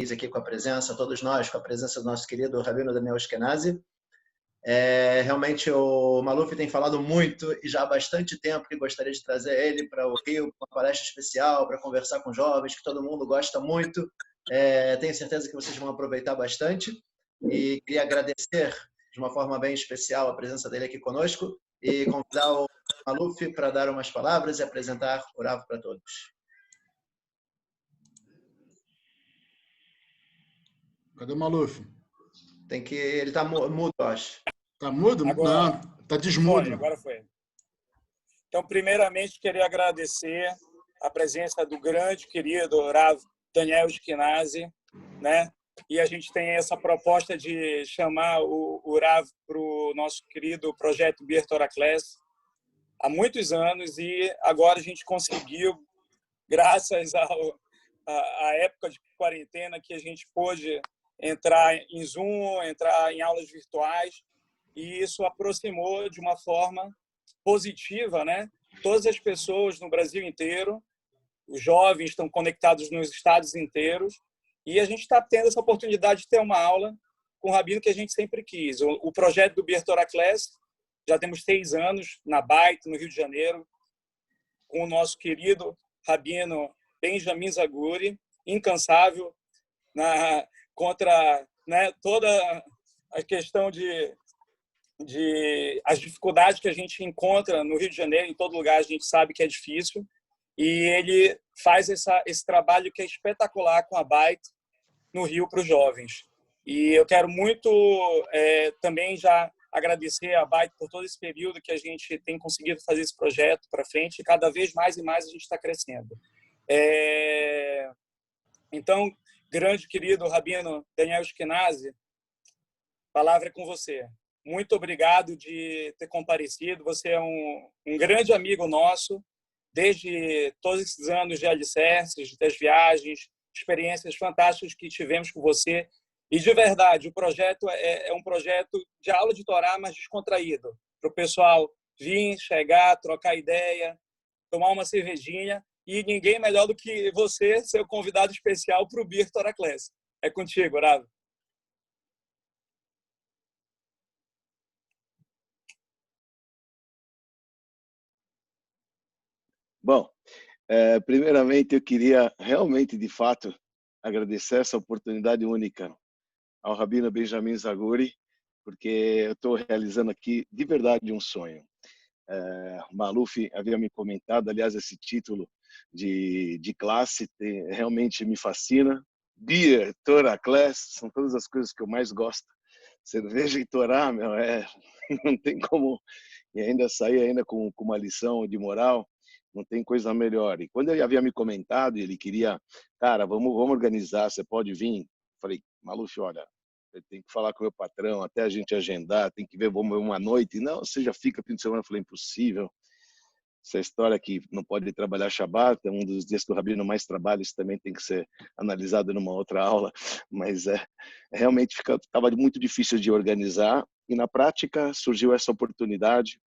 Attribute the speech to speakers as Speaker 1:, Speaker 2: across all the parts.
Speaker 1: aqui com a presença, todos nós, com a presença do nosso querido Rabino Daniel Ashkenazi. Realmente o Maluf tem falado muito e já há bastante tempo que gostaria de trazer ele para o Rio, uma palestra especial, para conversar com jovens, que todo mundo gosta muito. Tenho certeza que vocês vão aproveitar bastante e queria agradecer de uma forma bem especial a presença dele aqui conosco e convidar o Maluf para dar umas palavras e apresentar o Rav para todos.
Speaker 2: Cadê o Maluf?
Speaker 1: Ele está mudo, acho.
Speaker 2: Está mudo?
Speaker 3: Agora,
Speaker 2: Não, está desmudo.
Speaker 3: agora foi. Então, primeiramente, queria agradecer a presença do grande, querido Rav Daniel Ashkenazi, né? E a gente tem essa proposta de chamar o Rav para o nosso querido projeto Bir Torah Class há muitos anos, e agora a gente conseguiu, graças à época de quarentena, que a gente pôde entrar em Zoom, entrar em aulas virtuais, e isso aproximou de uma forma positiva, né? Todas as pessoas no Brasil inteiro, os jovens estão conectados nos estados inteiros, e a gente está tendo essa oportunidade de ter uma aula com o rabino que a gente sempre quis. O projeto do Bir Torah Class, já temos 6 anos na Bait, no Rio de Janeiro, com o nosso querido rabino Benjamin Zaguri, incansável contra, né, toda a questão de as dificuldades que a gente encontra no Rio de Janeiro. Em todo lugar a gente sabe que é difícil, e ele faz esse trabalho que é espetacular com a Bait no Rio para os jovens. E eu quero muito também já agradecer a Bait por todo esse período que a gente tem conseguido fazer esse projeto para frente, e cada vez mais e mais a gente está crescendo. Então, grande querido Rabino Daniel Ashkenazi, a palavra é com você. Muito obrigado de ter comparecido. Você é um grande amigo nosso, desde todos esses anos de alicerces, das viagens, experiências fantásticas que tivemos com você. E, de verdade, o projeto é um projeto de aula de Torá, mas descontraído, para o pessoal vir, chegar, trocar ideia, tomar uma cervejinha, e ninguém melhor do que você ser o convidado especial para o Bir Torah Class. É contigo, Rav.
Speaker 4: Bom, primeiramente eu queria realmente, de fato, agradecer essa oportunidade única ao Rabino Benjamin Zaguri, porque eu estou realizando aqui, de verdade, um sonho. O Maluf havia me comentado, aliás, esse título de classe realmente me fascina. Beer, Torah Class, são todas as coisas que eu mais gosto. Cerveja e Torá, meu, não tem como. E ainda sair ainda com uma lição de moral, não tem coisa melhor. E quando ele havia me comentado, ele queria, cara, vamos organizar, você pode vir? Falei, Maluf, olha, eu tenho que falar com o meu patrão, até a gente agendar, tem que ver, vamos uma noite. Não, você já fica fim de semana. Eu falei, impossível. Essa história que não pode trabalhar Shabbat, é um dos dias que o rabino mais trabalha, isso também tem que ser analisado numa outra aula, mas realmente estava muito difícil de organizar, e na prática surgiu essa oportunidade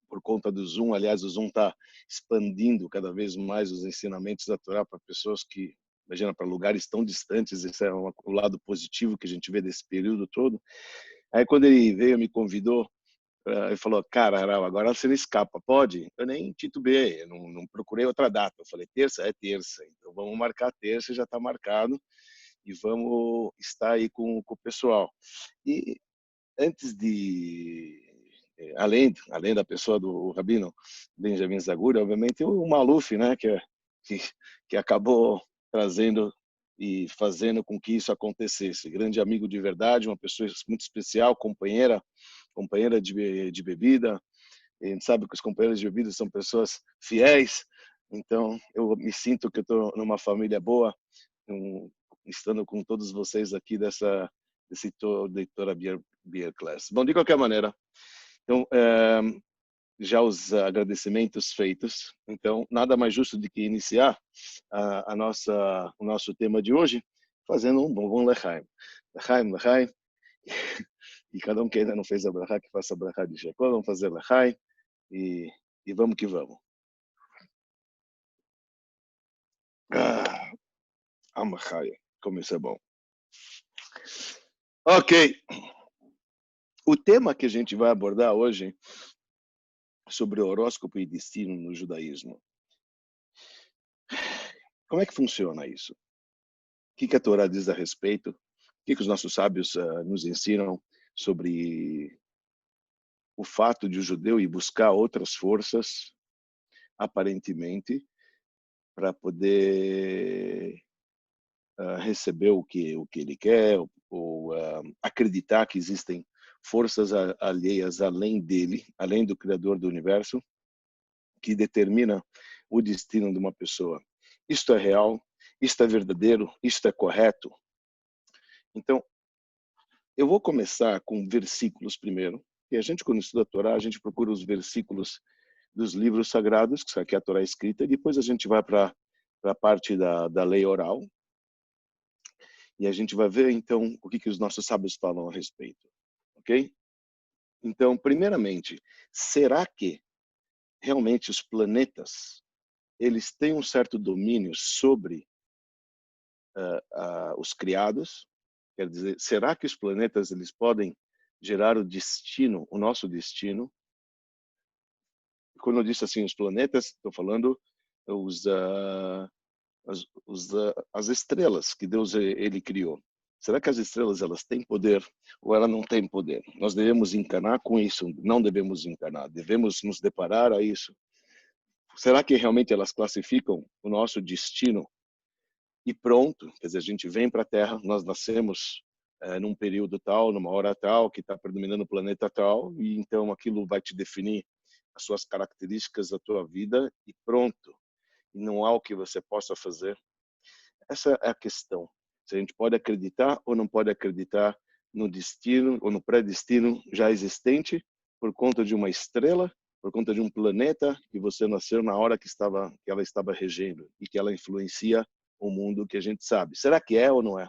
Speaker 4: por conta do Zoom. Aliás, o Zoom está expandindo cada vez mais os ensinamentos da Torá para pessoas que, imagina, para lugares tão distantes. Esse é o lado positivo que a gente vê desse período todo. Aí quando ele veio, me convidou, ele falou, cara, agora você não escapa, pode? Eu nem titubeei, eu não procurei outra data. Eu falei, terça? É terça. Então vamos marcar terça, já está marcado, e vamos estar aí com o pessoal. E antes de... Além da pessoa do Rabino Benjamin Zaguri, obviamente, o Maluf, né, que acabou trazendo e fazendo com que isso acontecesse. Grande amigo de verdade, uma pessoa muito especial, companheira de bebida. A gente sabe que os companheiros de bebida são pessoas fiéis, então eu me sinto que eu estou numa família boa, estando com todos vocês aqui desse Torah Beer Class. Bom, de qualquer maneira, então, já os agradecimentos feitos, então nada mais justo do que iniciar o nosso tema de hoje fazendo um bom Lechaim. Lechaim, Lechaim. E cada um que ainda não fez a brachá, que faça a brachá de Shekol. Vamos fazer Lechaim e vamos que vamos. Amachai. Como isso é bom. Ok. O tema que a gente vai abordar hoje é sobre horóscopo e destino no judaísmo. Como é que funciona isso? O que a Torá diz a respeito? O que os nossos sábios nos ensinam sobre o fato de o judeu ir buscar outras forças, aparentemente, para poder receber o que ele quer, ou acreditar que existem forças alheias além dele, além do Criador do Universo, que determina o destino de uma pessoa. Isto é real? Isto é verdadeiro? Isto é correto? Então, eu vou começar com versículos primeiro. E a gente, quando estuda a Torá, a gente procura os versículos dos livros sagrados, que é a Torá escrita, e depois a gente vai para a parte da lei oral. E a gente vai ver, então, o que os nossos sábios falam a respeito. Ok? Então, primeiramente, será que realmente os planetas eles têm um certo domínio sobre os criados? Quer dizer, será que os planetas eles podem gerar o destino, o nosso destino? Quando eu disse assim, os planetas, estou falando as estrelas que Deus ele criou. Será que as estrelas elas têm poder ou elas não têm poder? Nós devemos encanar com isso? Não devemos encanar. Devemos nos deparar a isso. Será que realmente elas classificam o nosso destino? E pronto, quer dizer, a gente vem para a Terra, nós nascemos num período tal, numa hora tal, que está predominando o planeta tal, e então aquilo vai te definir as suas características da tua vida e pronto. E não há o que você possa fazer. Essa é a questão. Se a gente pode acreditar ou não pode acreditar no destino ou no predestino já existente por conta de uma estrela, por conta de um planeta que você nasceu na hora que ela estava regendo e que ela influencia o mundo que a gente sabe. Será que é ou não é?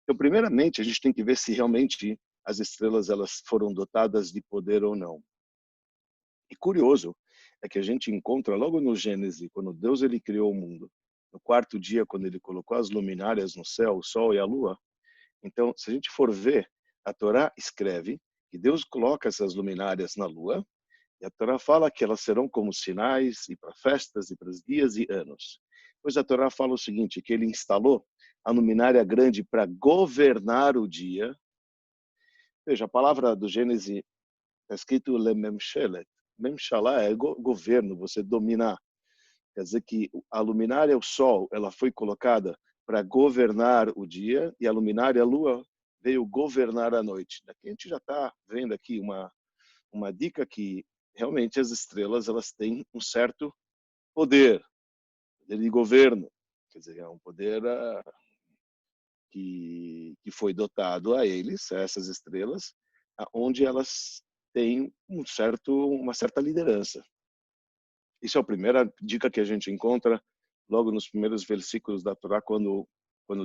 Speaker 4: Então, primeiramente, a gente tem que ver se realmente as estrelas elas foram dotadas de poder ou não. E curioso é que a gente encontra logo no Gênesis, quando Deus ele criou o mundo, no quarto dia, quando ele colocou as luminárias no céu, o sol e a lua. Então, se a gente for ver, a Torá escreve que Deus coloca essas luminárias na lua, e a Torá fala que elas serão como sinais e para festas e para os dias e anos. Pois a Torá fala o seguinte, que ele instalou a luminária grande para governar o dia. Veja, a palavra do Gênesis está escrito Lememshelet. Memshalá é governo, você dominar. Quer dizer que a luminária, o sol, ela foi colocada para governar o dia e a luminária, a lua, veio governar a noite. Daqui a gente já está vendo aqui uma dica que realmente as estrelas elas têm um certo poder de governo. Quer dizer, é um poder que foi dotado a eles, a essas estrelas, onde elas têm uma certa liderança. Isso é a primeira dica que a gente encontra logo nos primeiros versículos da Torá, quando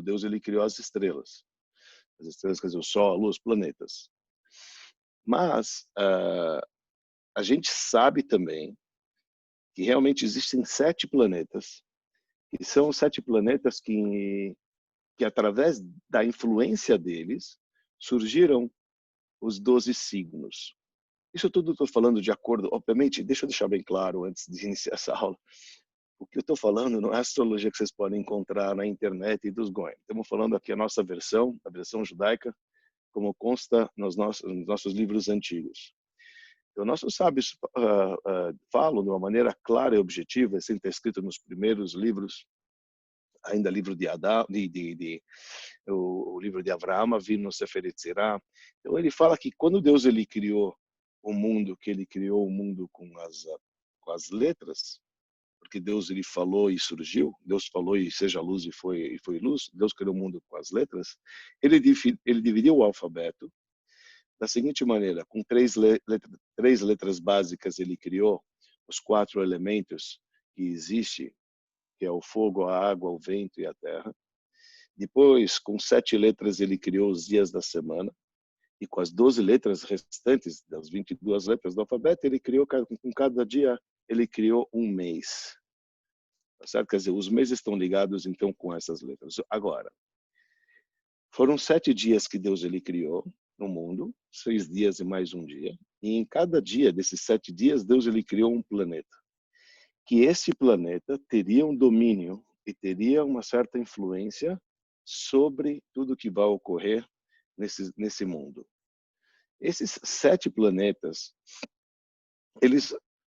Speaker 4: Deus ele criou as estrelas. As estrelas, quer dizer, o Sol, a Lua, os planetas. Mas a gente sabe também que realmente existem 7 planetas, e são 7 planetas que através da influência deles, surgiram os 12 signos. Isso tudo estou falando de acordo, obviamente, deixa eu deixar bem claro antes de iniciar essa aula. O que eu estou falando não é a astrologia que vocês podem encontrar na internet e dos Goem. Estamos falando aqui a nossa versão, a versão judaica, como consta nos nossos livros antigos. Então, nossos sábios falam de uma maneira clara e objetiva, assim está escrito nos primeiros livros, ainda livro de Adão, o livro de Avraham, vindo no Sefer Yetzirah. Então ele fala que quando Deus ele criou o mundo, que ele criou o mundo com as letras, porque Deus ele falou e surgiu, Deus falou e seja luz e foi luz, Deus criou o mundo com as letras, ele dividiu o alfabeto da seguinte maneira, com 3 letras básicas ele criou os 4 elementos que existem, que é o fogo, a água, o vento e a terra. Depois, com 7 letras, ele criou os dias da semana. E com as 12 letras restantes, das 22 letras do alfabeto, ele criou, com cada dia, ele criou um mês. Tá certo? Quer dizer, os meses estão ligados, então, com essas letras. Agora, Foram 7 dias que Deus ele criou no mundo, 6 dias e mais um dia. E em cada dia desses 7 dias, Deus ele criou um planeta. Que esse planeta teria um domínio e teria uma certa influência sobre tudo que vai ocorrer nesse mundo. Esses 7 planetas, eles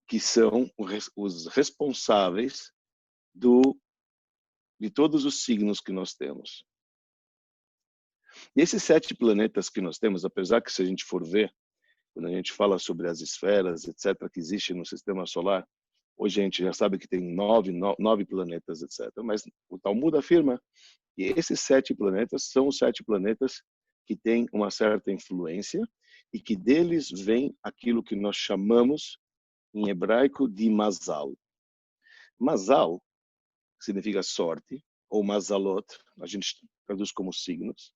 Speaker 4: que são os responsáveis de todos os signos que nós temos. E esses 7 planetas que nós temos, apesar que se a gente for ver, quando a gente fala sobre as esferas, etc., que existem no sistema solar, hoje a gente já sabe que tem 9 planetas, etc. Mas o Talmud afirma que esses 7 planetas são os 7 planetas que têm uma certa influência e que deles vem aquilo que nós chamamos em hebraico de Mazal. Mazal significa sorte, ou Mazalot, a gente traduz como signos.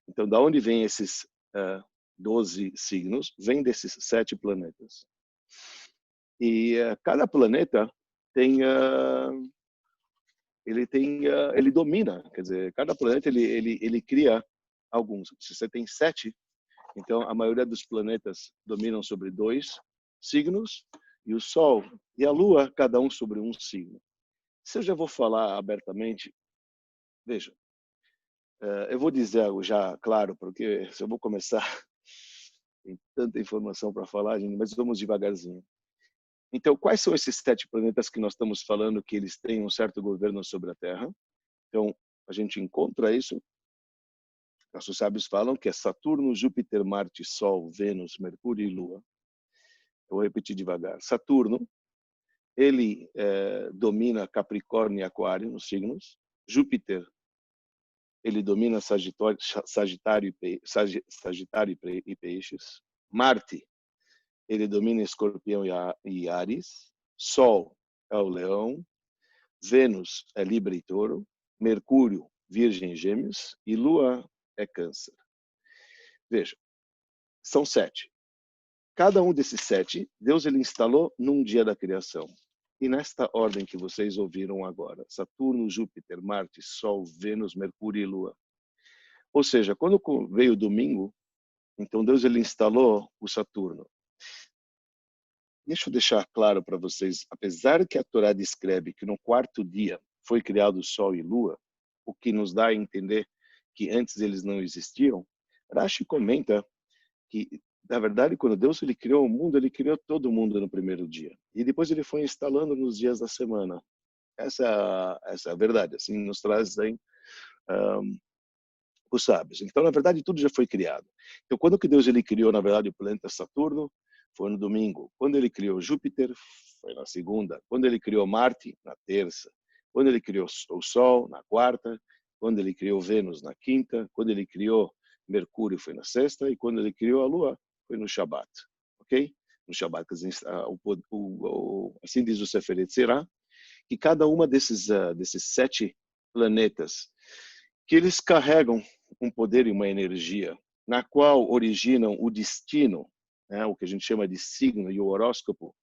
Speaker 4: Então, da onde vem esses 12 signos? Vem desses 7 planetas. E cada planeta tem, ele domina, quer dizer, cada planeta ele cria alguns. Se você tem 7, então a maioria dos planetas dominam sobre 2 signos, e o Sol e a Lua, cada um sobre um signo. Se eu já vou falar abertamente, veja, eu vou dizer algo já claro, porque se eu vou começar, tem tanta informação para falar, gente, mas vamos devagarzinho. Então, quais são esses 7 planetas que nós estamos falando que eles têm um certo governo sobre a Terra? Então, a gente encontra isso. Nossos sábios falam que é Saturno, Júpiter, Marte, Sol, Vênus, Mercúrio e Lua. Eu vou repetir devagar. Saturno, ele domina Capricórnio e Aquário nos signos. Júpiter, ele domina Sagitário e Peixes. Marte, ele domina Escorpião e Áries. Sol é o Leão. Vênus é Libra e Touro. Mercúrio, Virgem e Gêmeos. E Lua é Câncer. Veja, são 7. Cada um desses 7, Deus ele instalou num dia da criação. E nesta ordem que vocês ouviram agora, Saturno, Júpiter, Marte, Sol, Vênus, Mercúrio e Lua. Ou seja, quando veio o domingo, então Deus ele instalou o Saturno. Deixa eu deixar claro para vocês, apesar que a Torá descreve que no 4º dia foi criado o Sol e Lua, o que nos dá a entender que antes eles não existiam, Rashi comenta que, na verdade, quando Deus ele criou o mundo, ele criou todo mundo no 1º dia. E depois ele foi instalando nos dias da semana. Essa é a verdade, assim nos trazem os sábios. Então, na verdade, tudo já foi criado. Então, quando que Deus ele criou, na verdade, o planeta Saturno, foi no domingo. Quando ele criou Júpiter, foi na segunda. Quando ele criou Marte, na terça. Quando ele criou o Sol, na quarta. Quando ele criou Vênus, na quinta. Quando ele criou Mercúrio, foi na sexta. E quando ele criou a Lua, foi no Shabat. Ok? No Shabat, assim diz o Sefer Yetzirah, que cada uma desses 7 planetas, que eles carregam um poder e uma energia, na qual originam o destino, né, o que a gente chama de signo e o horóscopo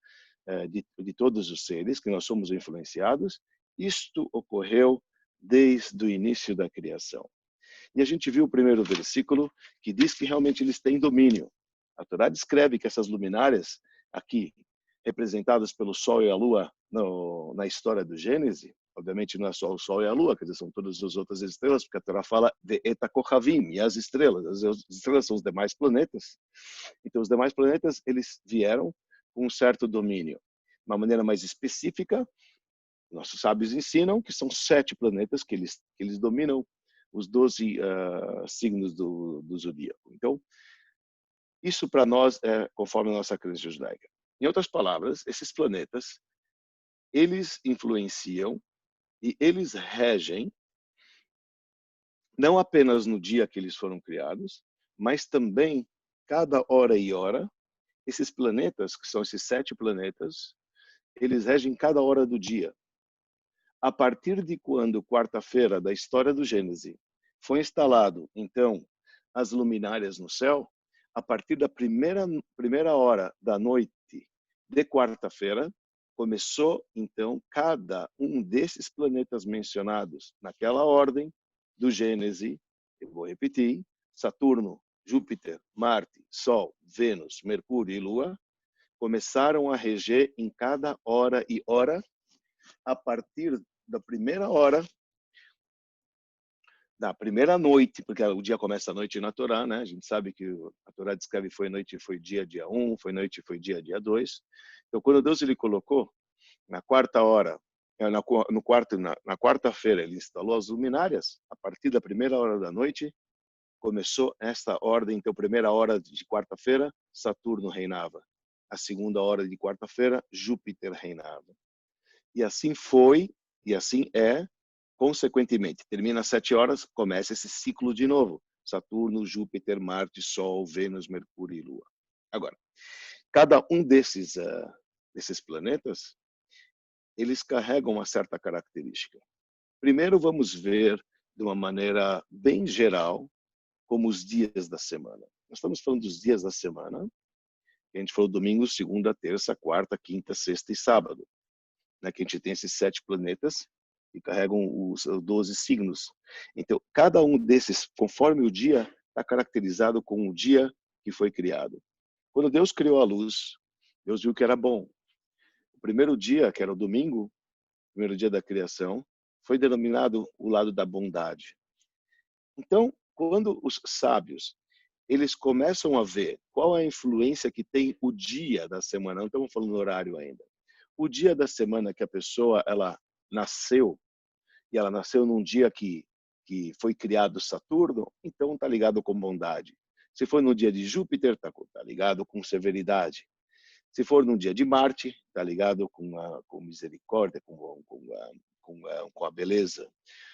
Speaker 4: de todos os seres, que nós somos influenciados. Isto ocorreu desde o início da criação. E a gente viu o primeiro versículo, que diz que realmente eles têm domínio. A Torá descreve que essas luminárias, aqui, representadas pelo Sol e a Lua na história do Gênesis, obviamente não é só o Sol e a Lua, quer dizer, são todas as outras estrelas, porque a Torá fala de Eta Kochavim, e as estrelas são os demais planetas. Então, os demais planetas, eles vieram com um certo domínio. De uma maneira mais específica, nossos sábios ensinam que são 7 planetas que eles dominam os 12 signos do zodíaco. Então, isso para nós é conforme a nossa crença judaica. Em outras palavras, esses planetas, eles influenciam e eles regem não apenas no dia que eles foram criados, mas também cada hora e hora. Esses planetas, que são esses 7 planetas, eles regem cada hora do dia. A partir de quando, quarta-feira da história do Gênesis, foi instalado, então, as luminárias no céu, a partir da primeira hora da noite de quarta-feira, começou, então, cada um desses planetas mencionados naquela ordem do Gênesis Eu vou repetir: Saturno, Júpiter, Marte, Sol, Vênus, Mercúrio e Lua começaram a reger em cada hora e hora a partir da primeira hora da primeira noite, porque o dia começa à noite na Torá, né? A gente sabe que a Torá descreve foi noite, foi dia 1, foi noite, foi dia 2. Então, quando Deus ele colocou na quarta hora, na quarta-feira, ele instalou as luminárias, a partir da primeira hora da noite, começou esta ordem. Então, primeira hora de quarta-feira, Saturno reinava. A segunda hora de quarta-feira, Júpiter reinava. E assim foi, e assim é, consequentemente. Termina às 7 horas, começa esse ciclo de novo. Saturno, Júpiter, Marte, Sol, Vênus, Mercúrio e Lua. Agora, cada um desses planetas, eles carregam uma certa característica. Primeiro, vamos ver de uma maneira bem geral como os dias da semana. Nós estamos falando dos dias da semana. A gente falou domingo, segunda, terça, quarta, quinta, sexta e sábado. Né, que a gente tem esses 7 planetas que carregam os 12 signos. Então, cada um desses, conforme o dia, está caracterizado com o dia que foi criado. Quando Deus criou a luz, Deus viu que era bom. O primeiro dia, que era o domingo, o primeiro dia da criação, foi denominado o lado da bondade. Então, quando os sábios eles começam a ver qual é a influência que tem o dia da semana, não estamos falando do horário ainda, o dia da semana que a pessoa ela nasceu, e ela nasceu num dia que foi criado Saturno, então está ligado com bondade. Se for no dia de Júpiter, está ligado com severidade. Se for no dia de Marte, está ligado com misericórdia, com a beleza.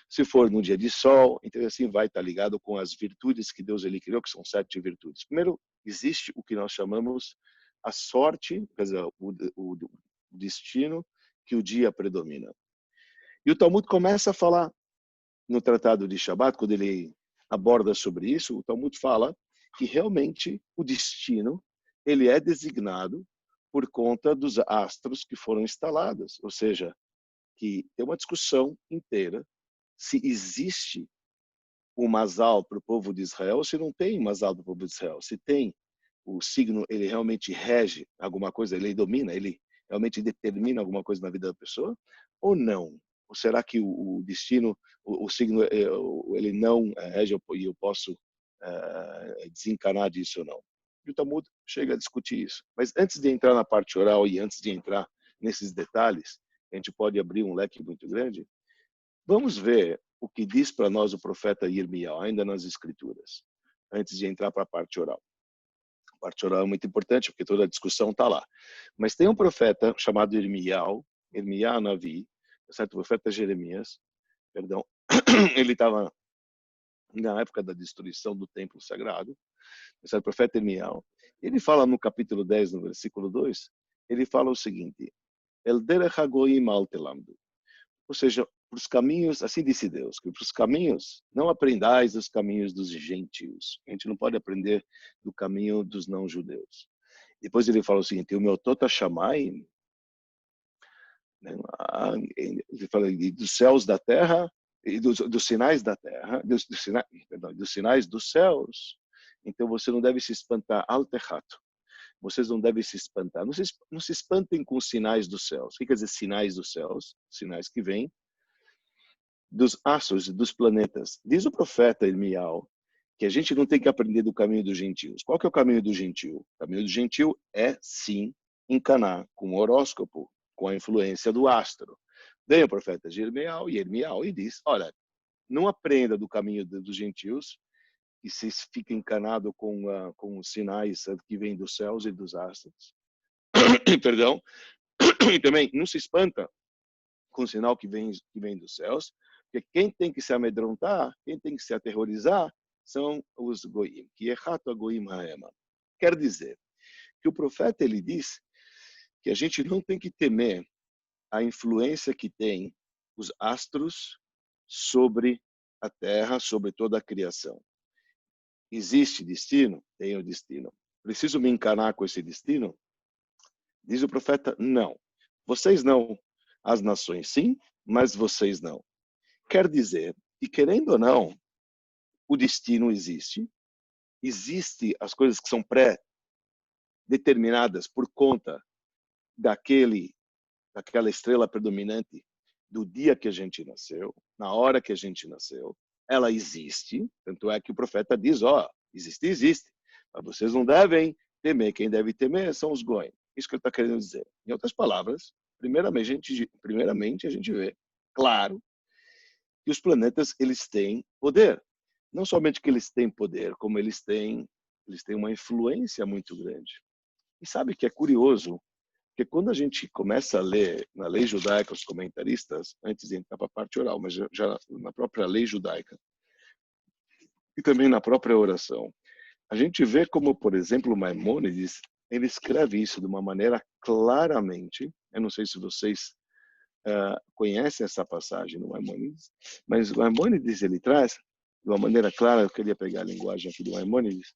Speaker 4: Se for no dia de Sol, então assim vai estar ligado com as virtudes que Deus ele criou, que são 7 virtudes. Primeiro, existe o que nós chamamos a sorte, quer dizer, o destino que o dia predomina. E o Talmud começa a falar no Tratado de Shabat, quando ele aborda sobre isso, o Talmud fala que realmente o destino ele é designado por conta dos astros que foram instalados, ou seja, que tem uma discussão inteira se existe um Mazal para o povo de Israel ou se não tem Mazal para o povo de Israel. Se tem, o signo ele realmente rege alguma coisa, ele domina, ele realmente determina alguma coisa na vida da pessoa ou não? Ou será que o destino, o signo, ele não rege e eu posso desencanar disso ou não? E o Talmud chega a discutir isso. Mas antes de entrar na parte oral e antes de entrar nesses detalhes, a gente pode abrir um leque muito grande. Vamos ver o que diz para nós o profeta Irmial, ainda nas Escrituras, antes de entrar para a parte oral. A parte oral é muito importante, porque toda a discussão está lá. Mas tem um profeta chamado Irmial Navi, certo? O profeta Jeremias, perdão, ele estava na época da destruição do templo sagrado, certo? O profeta Irmial, ele fala no capítulo 10, no versículo 2, ele fala o seguinte: El derech hagoyim al telamdu. Ou seja, para os caminhos, assim disse Deus, que para os caminhos, não aprendais os caminhos dos gentios. A gente não pode aprender do caminho dos não-judeus. Depois ele fala o seguinte: o meu tota chamai, né, ele fala dos céus da terra, e dos sinais da terra, dos sinais dos céus. Então você não deve se espantar, alterrato. Vocês não devem se espantar. Não se espantem com os sinais dos céus. O que quer dizer sinais dos céus? Sinais que vêm dos astros e dos planetas. Diz o profeta Irmial que a gente não tem que aprender do caminho dos gentios. Qual que é o caminho do gentio? O caminho do gentio é, sim, encanar com o horóscopo, com a influência do astro. Vem o profeta Irmial e diz, olha, não aprenda do caminho dos gentios e se fica encanado com os sinais que vêm dos céus e dos astros. Perdão. E também não se espanta com o sinal que vem dos céus, porque quem tem que se amedrontar, quem tem que se aterrorizar, são os goim. Que é rato goim haema. Quer dizer que o profeta ele diz que a gente não tem que temer a influência que tem os astros sobre a terra, sobre toda a criação. Existe destino? Tem o destino. Preciso me encanar com esse destino? Diz o profeta, não. Vocês não. As nações sim, mas vocês não. Quer dizer, e querendo ou não, o destino existe, existe as coisas que são pré-determinadas por conta daquela estrela predominante do dia que a gente nasceu, na hora que a gente nasceu. Ela existe, tanto é que o profeta diz, existe, mas vocês não devem temer, quem deve temer são os goim. Isso que ele está querendo dizer. Em outras palavras, primeiramente a gente vê, claro, que os planetas eles têm poder. Não somente que eles têm poder, como eles têm uma influência muito grande. E sabe que é curioso? Porque quando a gente começa a ler na lei judaica, os comentaristas, antes de entrar para a parte oral, mas já na própria lei judaica, e também na própria oração, a gente vê como, por exemplo, Maimônides, ele escreve isso de uma maneira claramente, eu não sei se vocês conhecem essa passagem do Maimônides, mas o Maimônides ele traz, de uma maneira clara, eu queria pegar a linguagem aqui do Maimônides,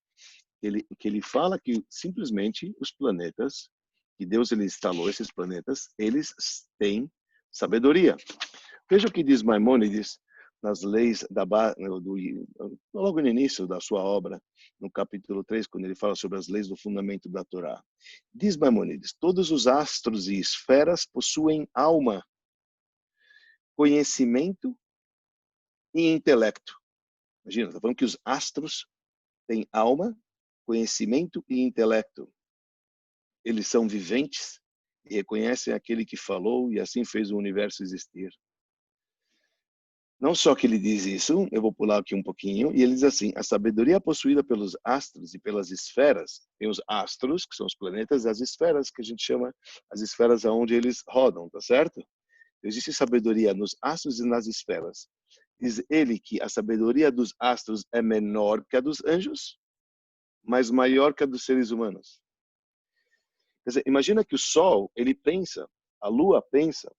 Speaker 4: que ele fala que simplesmente os planetas, que Deus ele instalou esses planetas, eles têm sabedoria. Veja o que diz Maimônides nas leis logo no início da sua obra, no capítulo 3, quando ele fala sobre as leis do fundamento da Torá. Diz Maimônides, todos os astros e esferas possuem alma, conhecimento e intelecto. Imagina, está falando que os astros têm alma, conhecimento e intelecto. Eles são viventes e reconhecem aquele que falou e assim fez o universo existir. Não só que ele diz isso, eu vou pular aqui um pouquinho, e ele diz assim, a sabedoria possuída pelos astros e pelas esferas, tem os astros, que são os planetas, e as esferas, que a gente chama as esferas aonde eles rodam, tá certo? Existe sabedoria nos astros e nas esferas. Diz ele que a sabedoria dos astros é menor que a dos anjos, mas maior que a dos seres humanos. Quer dizer, imagina que o Sol, ele pensa, a Lua pensa,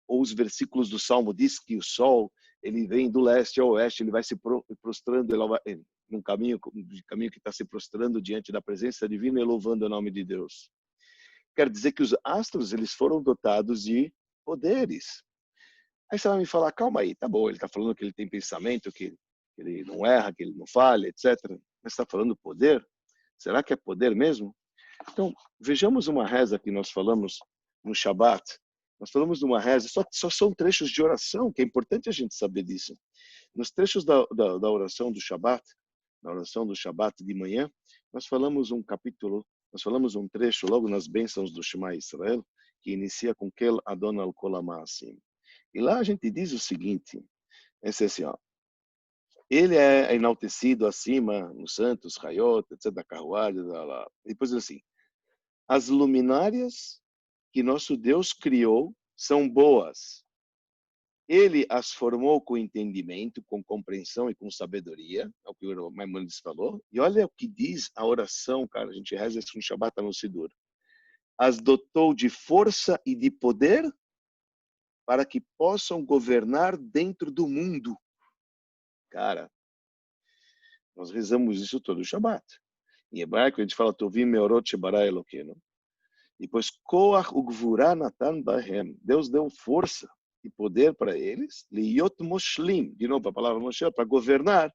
Speaker 4: ou os versículos do Salmo diz que o Sol, ele vem do leste ao oeste, ele vai se prostrando, ele vai, num caminho que está se prostrando diante da presença divina e louvando o nome de Deus. Quer dizer que os astros, eles foram dotados de poderes. Aí você vai me falar, calma aí, tá bom, ele está falando que ele tem pensamento, que ele não erra, que ele não falha, etc. Mas está falando poder? Será que é poder mesmo? Então, vejamos uma reza que nós falamos no Shabat. Nós falamos de uma reza, só são trechos de oração, que é importante a gente saber disso. Nos trechos da oração do Shabat, na oração do Shabat de manhã, nós falamos um trecho logo nas bênçãos do Shema Israel, que inicia com Kel Adon al Kol Ha'ma'asim. E lá a gente diz o seguinte, assim, ele é enaltecido acima nos santos, Hayot, etc., da carruagem, depois diz assim, as luminárias que nosso Deus criou são boas. Ele as formou com entendimento, com compreensão e com sabedoria, é o que o Maimônides falou. E olha o que diz a oração, cara, a gente reza isso no Shabbat no Sidur. As dotou de força e de poder para que possam governar dentro do mundo. Cara, nós rezamos isso todo o Shabbat. Em hebraico a gente fala Tovim meorot shebara Elokeinu. Depois, Koach ugvura natan bahem. Deus deu força e poder para eles, liot moshlim, de novo a palavra moshel, para governar,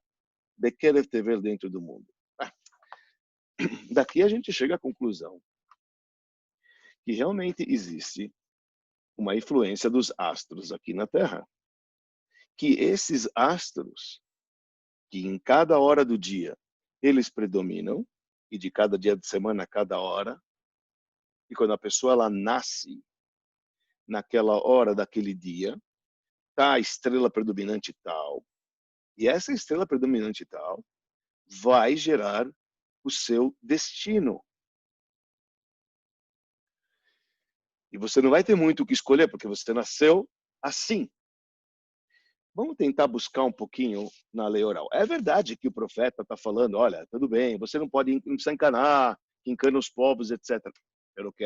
Speaker 4: bekerev tevel dentro do mundo. Daqui a gente chega à conclusão que realmente existe uma influência dos astros aqui na Terra. Que esses astros, que em cada hora do dia, eles predominam, e de cada dia de semana, cada hora, e quando a pessoa ela nasce naquela hora daquele dia, tá a estrela predominante tal, e essa estrela predominante tal vai gerar o seu destino. E você não vai ter muito o que escolher, porque você nasceu assim. Vamos tentar buscar um pouquinho na lei oral. É verdade que o profeta está falando, olha, tudo bem, você não precisa enganar, encana os povos, etc. Pelo que,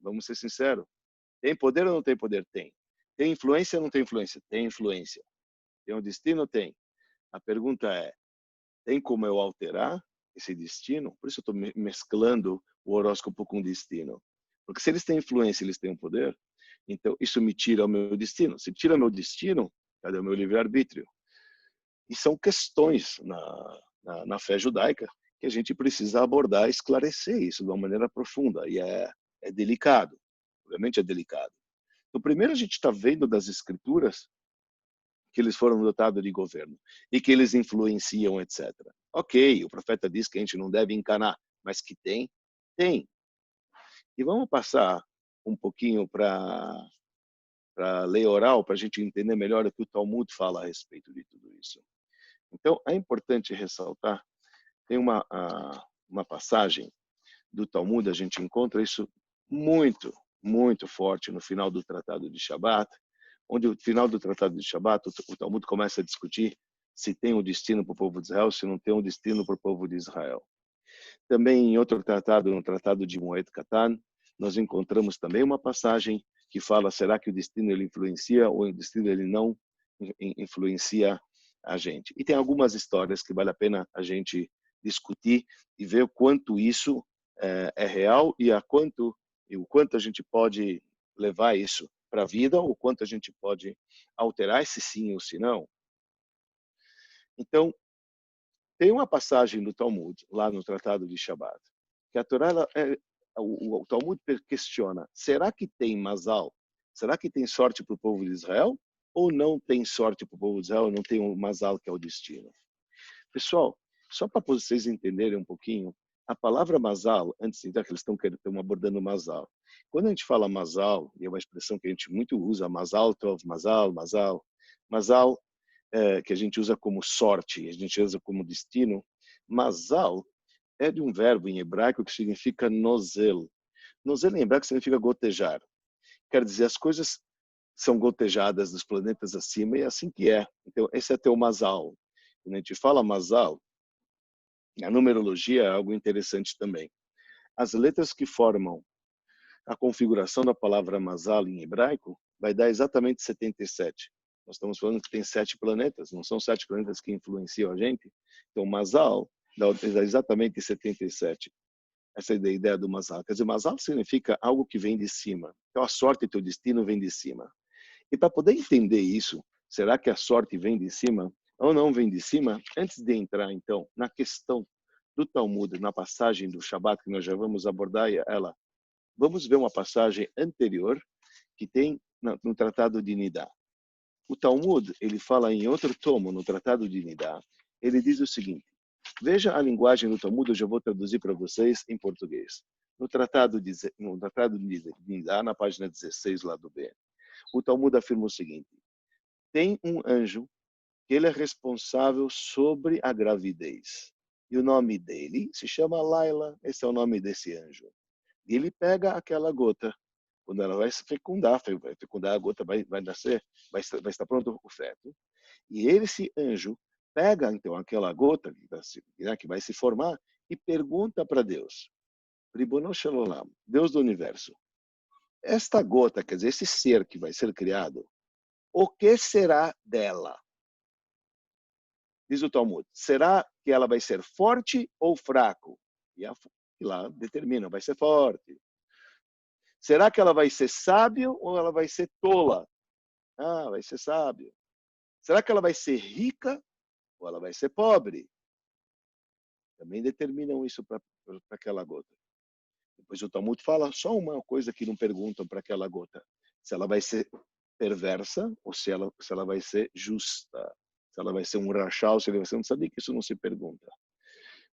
Speaker 4: vamos ser sinceros. Tem poder ou não tem poder? Tem. Tem influência ou não tem influência? Tem influência. Tem um destino? Tem. A pergunta é, tem como eu alterar esse destino? Por isso eu estou mesclando o horóscopo com o destino. Porque se eles têm influência, eles têm um poder, então isso me tira o meu destino. Se tira o meu destino, cadê o meu livre-arbítrio? E são questões na fé judaica que a gente precisa abordar e esclarecer isso de uma maneira profunda. E é delicado, obviamente é delicado. Então, primeiro a gente está vendo das escrituras que eles foram dotados de governo e que eles influenciam, etc. Ok, o profeta diz que a gente não deve encanar, mas que tem, tem. E vamos passar um pouquinho para lei oral, para a gente entender melhor o que o Talmud fala a respeito de tudo isso. Então, é importante ressaltar, tem uma passagem do Talmud, a gente encontra isso muito, muito forte no final do Tratado de Shabat, onde no final do Tratado de Shabat, o Talmud começa a discutir se tem um destino para o povo de Israel, se não tem um destino para o povo de Israel. Também em outro tratado, no Tratado de Moed Katan, nós encontramos também uma passagem que fala, será que o destino ele influencia ou o destino ele não influencia a gente? E tem algumas histórias que vale a pena a gente discutir e ver o quanto isso é real e o quanto a gente pode levar isso para a vida, ou quanto a gente pode alterar se sim ou se não. Então, tem uma passagem do Talmud, lá no Tratado de Shabat, que a Torá, o Talmud questiona, será que tem mazal? Será que tem sorte para o povo de Israel? Ou não tem sorte para o povo de Israel, não tem um mazal que é o destino? Pessoal, só para vocês entenderem um pouquinho, a palavra mazal, antes de entrar, que eles estão abordando mazal. Quando a gente fala mazal, e é uma expressão que a gente muito usa, mazal tov, mazal, que a gente usa como sorte, a gente usa como destino. Mazal é de um verbo em hebraico que significa nozel. Nozel em hebraico significa gotejar. Quer dizer, as coisas são gotejadas dos planetas acima e é assim que é. Então, esse é teu mazal. Quando a gente fala mazal, a numerologia é algo interessante também. As letras que formam a configuração da palavra mazal em hebraico vai dar exatamente 77. Nós estamos falando que tem 7 planetas, não são 7 planetas que influenciam a gente. Então, mazal dá exatamente 77. Essa é a ideia do mazal. Quer dizer, mazal significa algo que vem de cima. Então, a sorte e teu destino vem de cima. E para poder entender isso, será que a sorte vem de cima ou não vem de cima? Antes de entrar, então, na questão do Talmud, na passagem do Shabat, que nós já vamos abordar ela, vamos ver uma passagem anterior que tem no Tratado de Nidá. O Talmud, ele fala em outro tomo, no Tratado de Nidá, ele diz o seguinte, veja a linguagem do Talmud, eu já vou traduzir para vocês em português. No Tratado de Nidá, na página 16 lá do B, o Talmud afirma o seguinte, tem um anjo que ele é responsável sobre a gravidez. E o nome dele se chama Laila, esse é o nome desse anjo. E ele pega aquela gota, quando ela vai se fecundar a gota vai nascer, vai estar pronto o feto. E esse anjo pega, então, aquela gota que vai se formar e pergunta para Deus, Ribono Shel Olam, Deus do universo, esta gota, quer dizer, esse ser que vai ser criado, o que será dela? Diz o Talmud, será que ela vai ser forte ou fraco? E lá determina, vai ser forte. Será que ela vai ser sábio ou ela vai ser tola? Ah, vai ser sábio. Será que ela vai ser rica ou ela vai ser pobre? Também determinam isso para aquela gota. Depois o Talmud fala só uma coisa que não perguntam para aquela gota. Se ela vai ser perversa ou se ela vai ser justa. Se ela vai ser um rachal, se ela vai ser um tzadik, isso não se pergunta.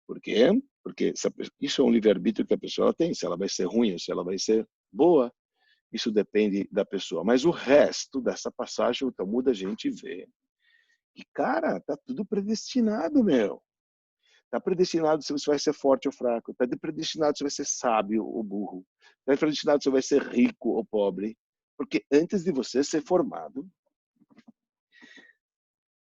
Speaker 4: Por quê? Porque isso é um livre-arbítrio que a pessoa tem. Se ela vai ser ruim ou se ela vai ser boa, isso depende da pessoa. Mas o resto dessa passagem, o Talmud, a gente vê que, cara, tá tudo predestinado, meu. Tá predestinado se você vai ser forte ou fraco. Tá predestinado se você vai ser sábio ou burro. Tá predestinado se você vai ser rico ou pobre. Porque antes de você ser formado,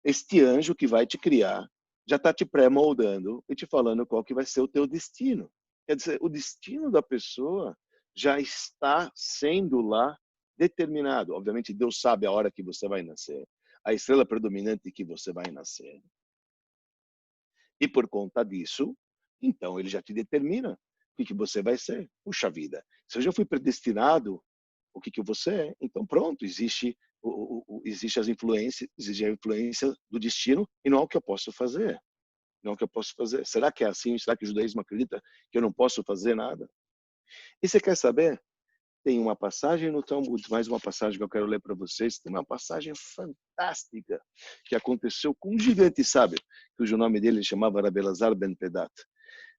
Speaker 4: este anjo que vai te criar já está te pré-moldando e te falando qual que vai ser o teu destino. Quer dizer, o destino da pessoa já está sendo lá determinado. Obviamente, Deus sabe a hora que você vai nascer, a estrela predominante que você vai nascer. E por conta disso, então ele já te determina o que você vai ser. Puxa vida, se eu já fui predestinado, o que você é, então pronto, existe existe existe a influência do destino e não é o que eu posso fazer. Não é o que eu posso fazer. Será que é assim? Será que o judaísmo acredita que eu não posso fazer nada? E você quer saber? Tem uma passagem no Talmud, mais uma passagem que eu quero ler para vocês. Tem uma passagem fantástica que aconteceu com um gigante sábio, cujo nome dele chamava Rabelazar ben Pedat.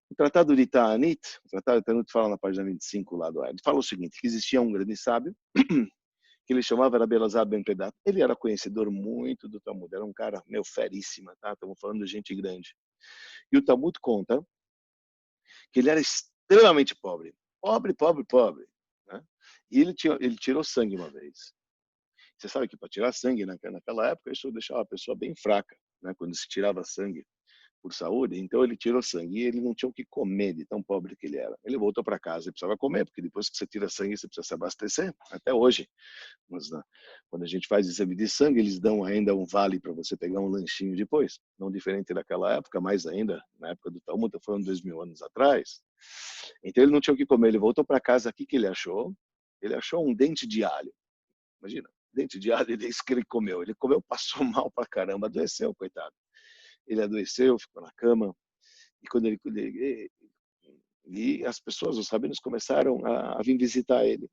Speaker 4: O Tratado de Ta'anit, o Tratado de Ta'anit fala na página 25 lá do ele fala o seguinte, que existia um grande sábio, que ele chamava Rabelazar ben Pedat. Ele era conhecedor muito do Talmud, era um cara, feríssima, tá? Estamos falando de gente grande. E o Talmud conta que ele era extremamente pobre. Pobre. Né? E ele tirou sangue uma vez. Você sabe que para tirar sangue naquela época, isso deixava a pessoa bem fraca, né? Quando se tirava sangue por saúde. Então ele tirou sangue e ele não tinha o que comer de tão pobre que ele era. Ele voltou para casa e precisava comer, porque depois que você tira sangue, você precisa se abastecer. Até hoje, mas, né, quando a gente faz exame de sangue, eles dão ainda um vale para você pegar um lanchinho depois. Não diferente daquela época, mais ainda, na época do Talmud, estou falando 2000 anos atrás. Então ele não tinha o que comer, ele voltou para casa, o que ele achou? Ele achou um dente de alho. Imagina, dente de alho, isso que ele comeu. Ele comeu, passou mal pra caramba, adoeceu, coitado. Ele adoeceu, ficou na cama, e quando e as pessoas, os rabinos começaram a vir visitar ele.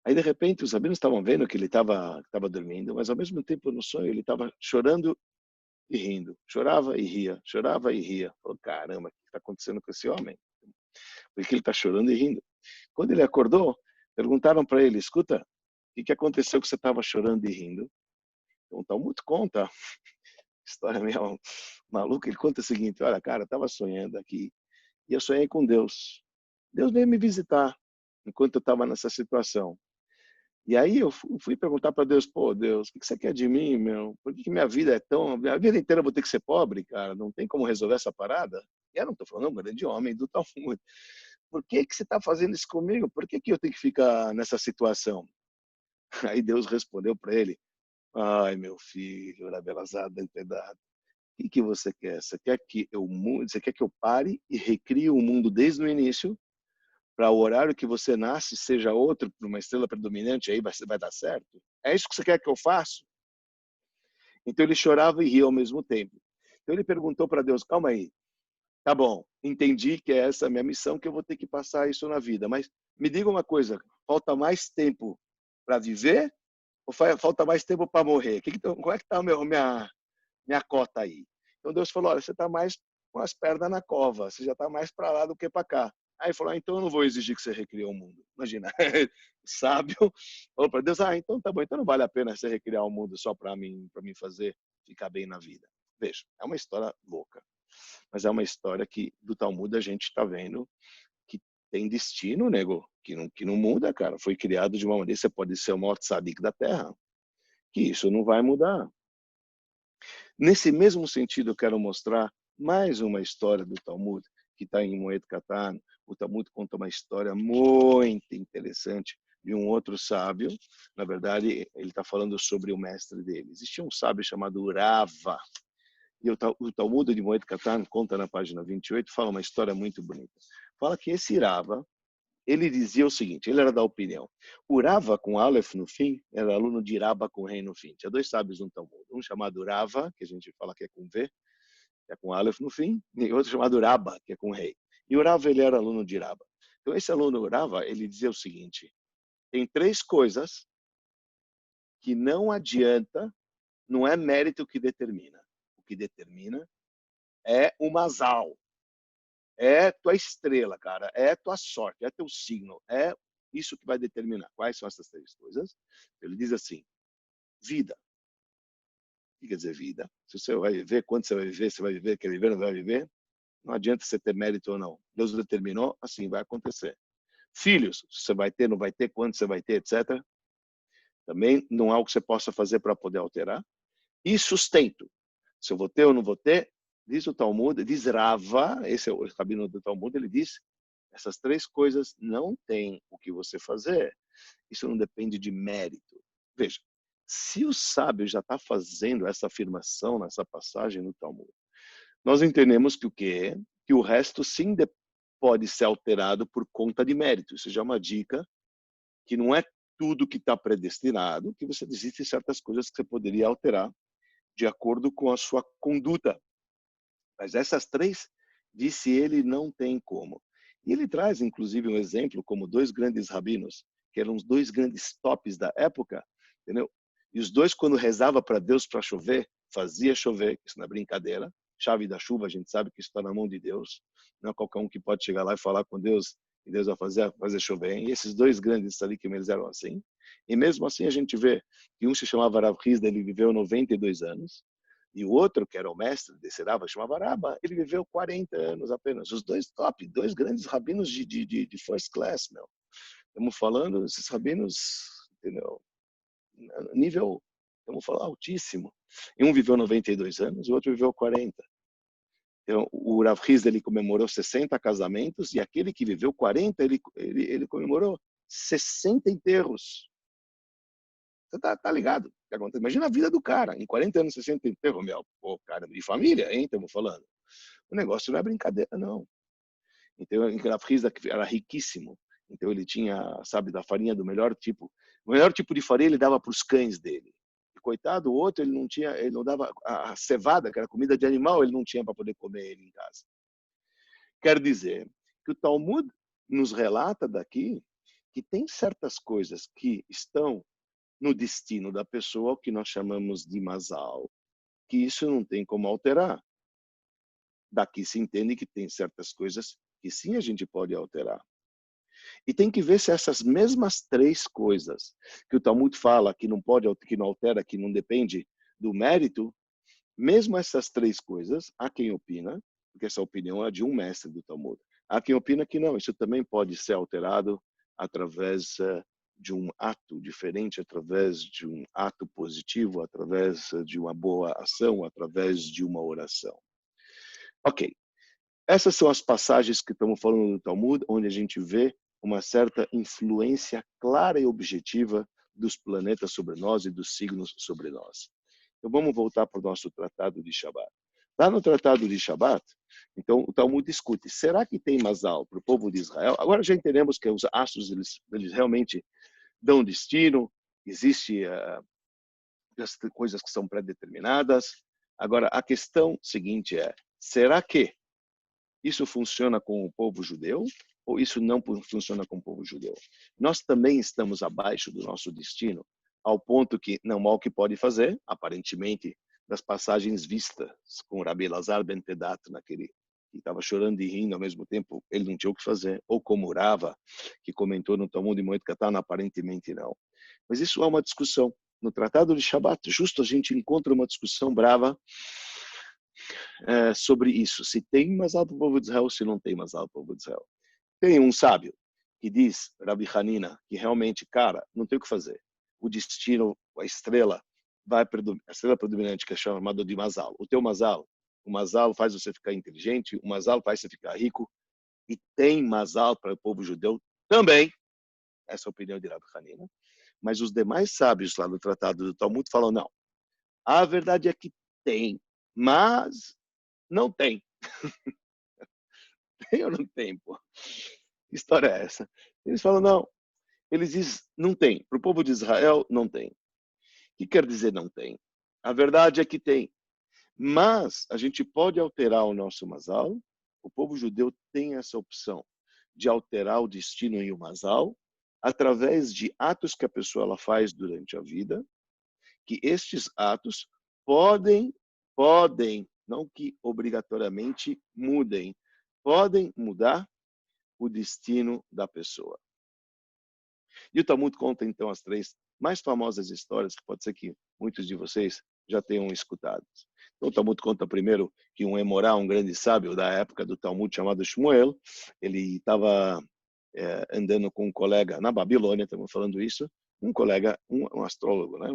Speaker 4: Aí, de repente, os rabinos estavam vendo que ele estava dormindo, mas, ao mesmo tempo, no sonho, ele estava chorando e rindo. Chorava e ria, chorava e ria. Falou, caramba, o que está acontecendo com esse homem? Por que ele está chorando e rindo? Quando ele acordou, perguntaram para ele, escuta, o que aconteceu que você estava chorando e rindo? Então, o Talmud conta, história meio maluca, ele conta o seguinte, olha, cara, eu estava sonhando aqui, e eu sonhei com Deus. Deus veio me visitar, enquanto eu estava nessa situação. E aí eu fui perguntar para Deus, pô, Deus, o que você quer de mim, meu? Por que minha vida é tão... Minha vida inteira eu vou ter que ser pobre, cara? Não tem como resolver essa parada? E eu não estou falando um grande homem do Talmud. Por que você está fazendo isso comigo? Por que eu tenho que ficar nessa situação? Aí Deus respondeu para ele, ai, meu filho, Rabelazar ben Pedat, o que você quer? Você quer que eu pare e recrie o mundo desde o início, para o horário que você nasce seja outro, para uma estrela predominante, aí vai dar certo? É isso que você quer que eu faça? Então ele chorava e ria ao mesmo tempo. Então ele perguntou para Deus, calma aí, tá bom, entendi que essa é a minha missão, que eu vou ter que passar isso na vida, mas me diga uma coisa, falta mais tempo para viver ou falta mais tempo para morrer? Como é que está minha cota aí? Então Deus falou, olha, você está mais com as pernas na cova, você já está mais para lá do que para cá. Aí ele falou, então eu não vou exigir que você recrie o mundo. Imagina, sábio, falou para Deus, então tá bom, então não vale a pena você recriar o mundo só para mim fazer ficar bem na vida. Veja, é uma história louca, mas é uma história que do Talmud a gente está vendo que tem destino, nego, que não muda, cara. Foi criado de uma maneira, você pode ser o maior tzadik da Terra, que isso não vai mudar. Nesse mesmo sentido, eu quero mostrar mais uma história do Talmud, que está em Moed Katan. O Talmud conta uma história muito interessante de um outro sábio. Na verdade, ele está falando sobre o mestre dele. Existia um sábio chamado Rava. E o Talmud de Moed Katan conta na página 28, fala uma história muito bonita. Fala que esse Rava, ele dizia o seguinte, ele era da opinião, o Rava com Aleph no fim, era aluno de Rabba com Rei no fim. Tinha dois sábios no Talmud, um chamado Rava, que a gente fala que é com V, que é com Aleph no fim, e outro chamado Rabba, que é com Rei. E o Rava, ele era aluno de Rabba. Então esse aluno Rava, ele dizia o seguinte, tem três coisas que não adianta, não é mérito que determina. O que determina é o mazal. É tua estrela, cara. É tua sorte, é teu signo. É isso que vai determinar. Quais são essas três coisas? Ele diz assim, vida. O que quer dizer vida? Se você vai viver, quando você vai viver, quer viver, não vai viver, não adianta você ter mérito ou não. Deus determinou, assim vai acontecer. Filhos, você vai ter, não vai ter, quando você vai ter, etc. Também não há algo que você possa fazer para poder alterar. E sustento. Se eu vou ter ou não vou ter, diz o Talmud, diz Rava, esse é o rabino do Talmud, ele diz, essas três coisas não tem o que você fazer. Isso não depende de mérito. Veja, se o sábio já está fazendo essa afirmação nessa passagem no Talmud, nós entendemos que o quê? Que o resto sim pode ser alterado por conta de mérito. Isso já é uma dica que não é tudo que está predestinado, que você existem certas coisas que você poderia alterar de acordo com a sua conduta. Mas essas três, disse ele, não tem como. E ele traz, inclusive, um exemplo como dois grandes rabinos, que eram os dois grandes tops da época, entendeu? E os dois, quando rezava para Deus para chover, fazia chover, isso não é brincadeira. Chave da chuva, a gente sabe que isso está na mão de Deus. Não é qualquer um que pode chegar lá e falar com Deus, e Deus vai fazer chover. E esses dois grandes ali que eles eram assim. E mesmo assim a gente vê que um se chamava Rav Hizda, ele viveu 92 anos, e o outro, que era o mestre desse Rava, chamava Raba, ele viveu 40 anos apenas. Os dois top, dois grandes rabinos de first class, meu. Estamos falando, esses rabinos, entendeu? Nível, vamos falar, altíssimo. E um viveu 92 anos, o outro viveu 40. Então, o Rav Hizda, ele comemorou 60 casamentos, e aquele que viveu 40, ele comemorou 60 enterros. Você tá ligado o que acontece? Imagina a vida do cara, em 40 anos, 60 enterros, meu. Pô, cara, de família, hein, estamos falando. O negócio não é brincadeira, não. Então, o Rav Hizda era riquíssimo. Então, ele tinha, sabe, da farinha do melhor tipo. O melhor tipo de farinha ele dava para os cães dele. E, coitado, o outro, ele não dava a cevada, que era comida de animal, ele não tinha para poder comer ele em casa. Quer dizer que o Talmud nos relata daqui que tem certas coisas que estão no destino da pessoa, o que nós chamamos de mazal, que isso não tem como alterar. Daqui se entende que tem certas coisas que sim a gente pode alterar. E tem que ver se essas mesmas três coisas que o Talmud fala que não pode, que não altera, que não depende do mérito, mesmo essas três coisas, há quem opina, porque essa opinião é de um mestre do Talmud, há quem opina que não, isso também pode ser alterado através de um ato diferente, através de um ato positivo, através de uma boa ação, através de uma oração. Ok. Essas são as passagens que estamos falando do Talmud, onde a gente vê uma certa influência clara e objetiva dos planetas sobre nós e dos signos sobre nós. Então vamos voltar para o nosso tratado de Shabat. Lá no tratado de Shabat, então o Talmud discute, será que tem mazal para o povo de Israel? Agora já entendemos que os astros eles realmente dão destino, existe coisas que são pré-determinadas. Agora a questão seguinte é, será que isso funciona com o povo judeu ou isso não funciona com o povo judeu? Nós também estamos abaixo do nosso destino, ao ponto que não há o que pode fazer, aparentemente, das passagens vistas com Rabi Lazar ben Pedat, naquele que estava chorando e rindo ao mesmo tempo, ele não tinha o que fazer, ou como Rava, que comentou no Talmud de Moed Katan, aparentemente não. Mas isso é uma discussão. No Tratado de Shabat, justo a gente encontra uma discussão brava sobre isso, se tem mazal para o povo de Israel, se não tem mazal para o povo de Israel. Tem um sábio que diz, Rabi Hanina, que realmente, cara, não tem o que fazer. O destino, a estrela, a estrela predominante, que é chamada de mazal. O teu mazal, o mazal faz você ficar inteligente, o mazal faz você ficar rico, e tem mazal para o povo judeu também. Essa é a opinião de Rabi Hanina. Mas os demais sábios lá no Tratado do Talmud falam, não, a verdade é que tem, mas não tem. Tem ou não tem, pô? Que história é essa? Eles falam, não. Eles dizem, não tem. Para o povo de Israel, não tem. O que quer dizer não tem? A verdade é que tem. Mas a gente pode alterar o nosso mazal. O povo judeu tem essa opção de alterar o destino em um mazal através de atos que a pessoa ela faz durante a vida, que estes atos podem, não que obrigatoriamente mudem, podem mudar o destino da pessoa. E o Talmud conta, então, as três mais famosas histórias, que pode ser que muitos de vocês já tenham escutado. Então, o Talmud conta primeiro que um Emorá, um grande sábio da época do Talmud, chamado Shmuel, ele estava andando com um colega na Babilônia, estamos falando isso, um colega, um astrólogo, né?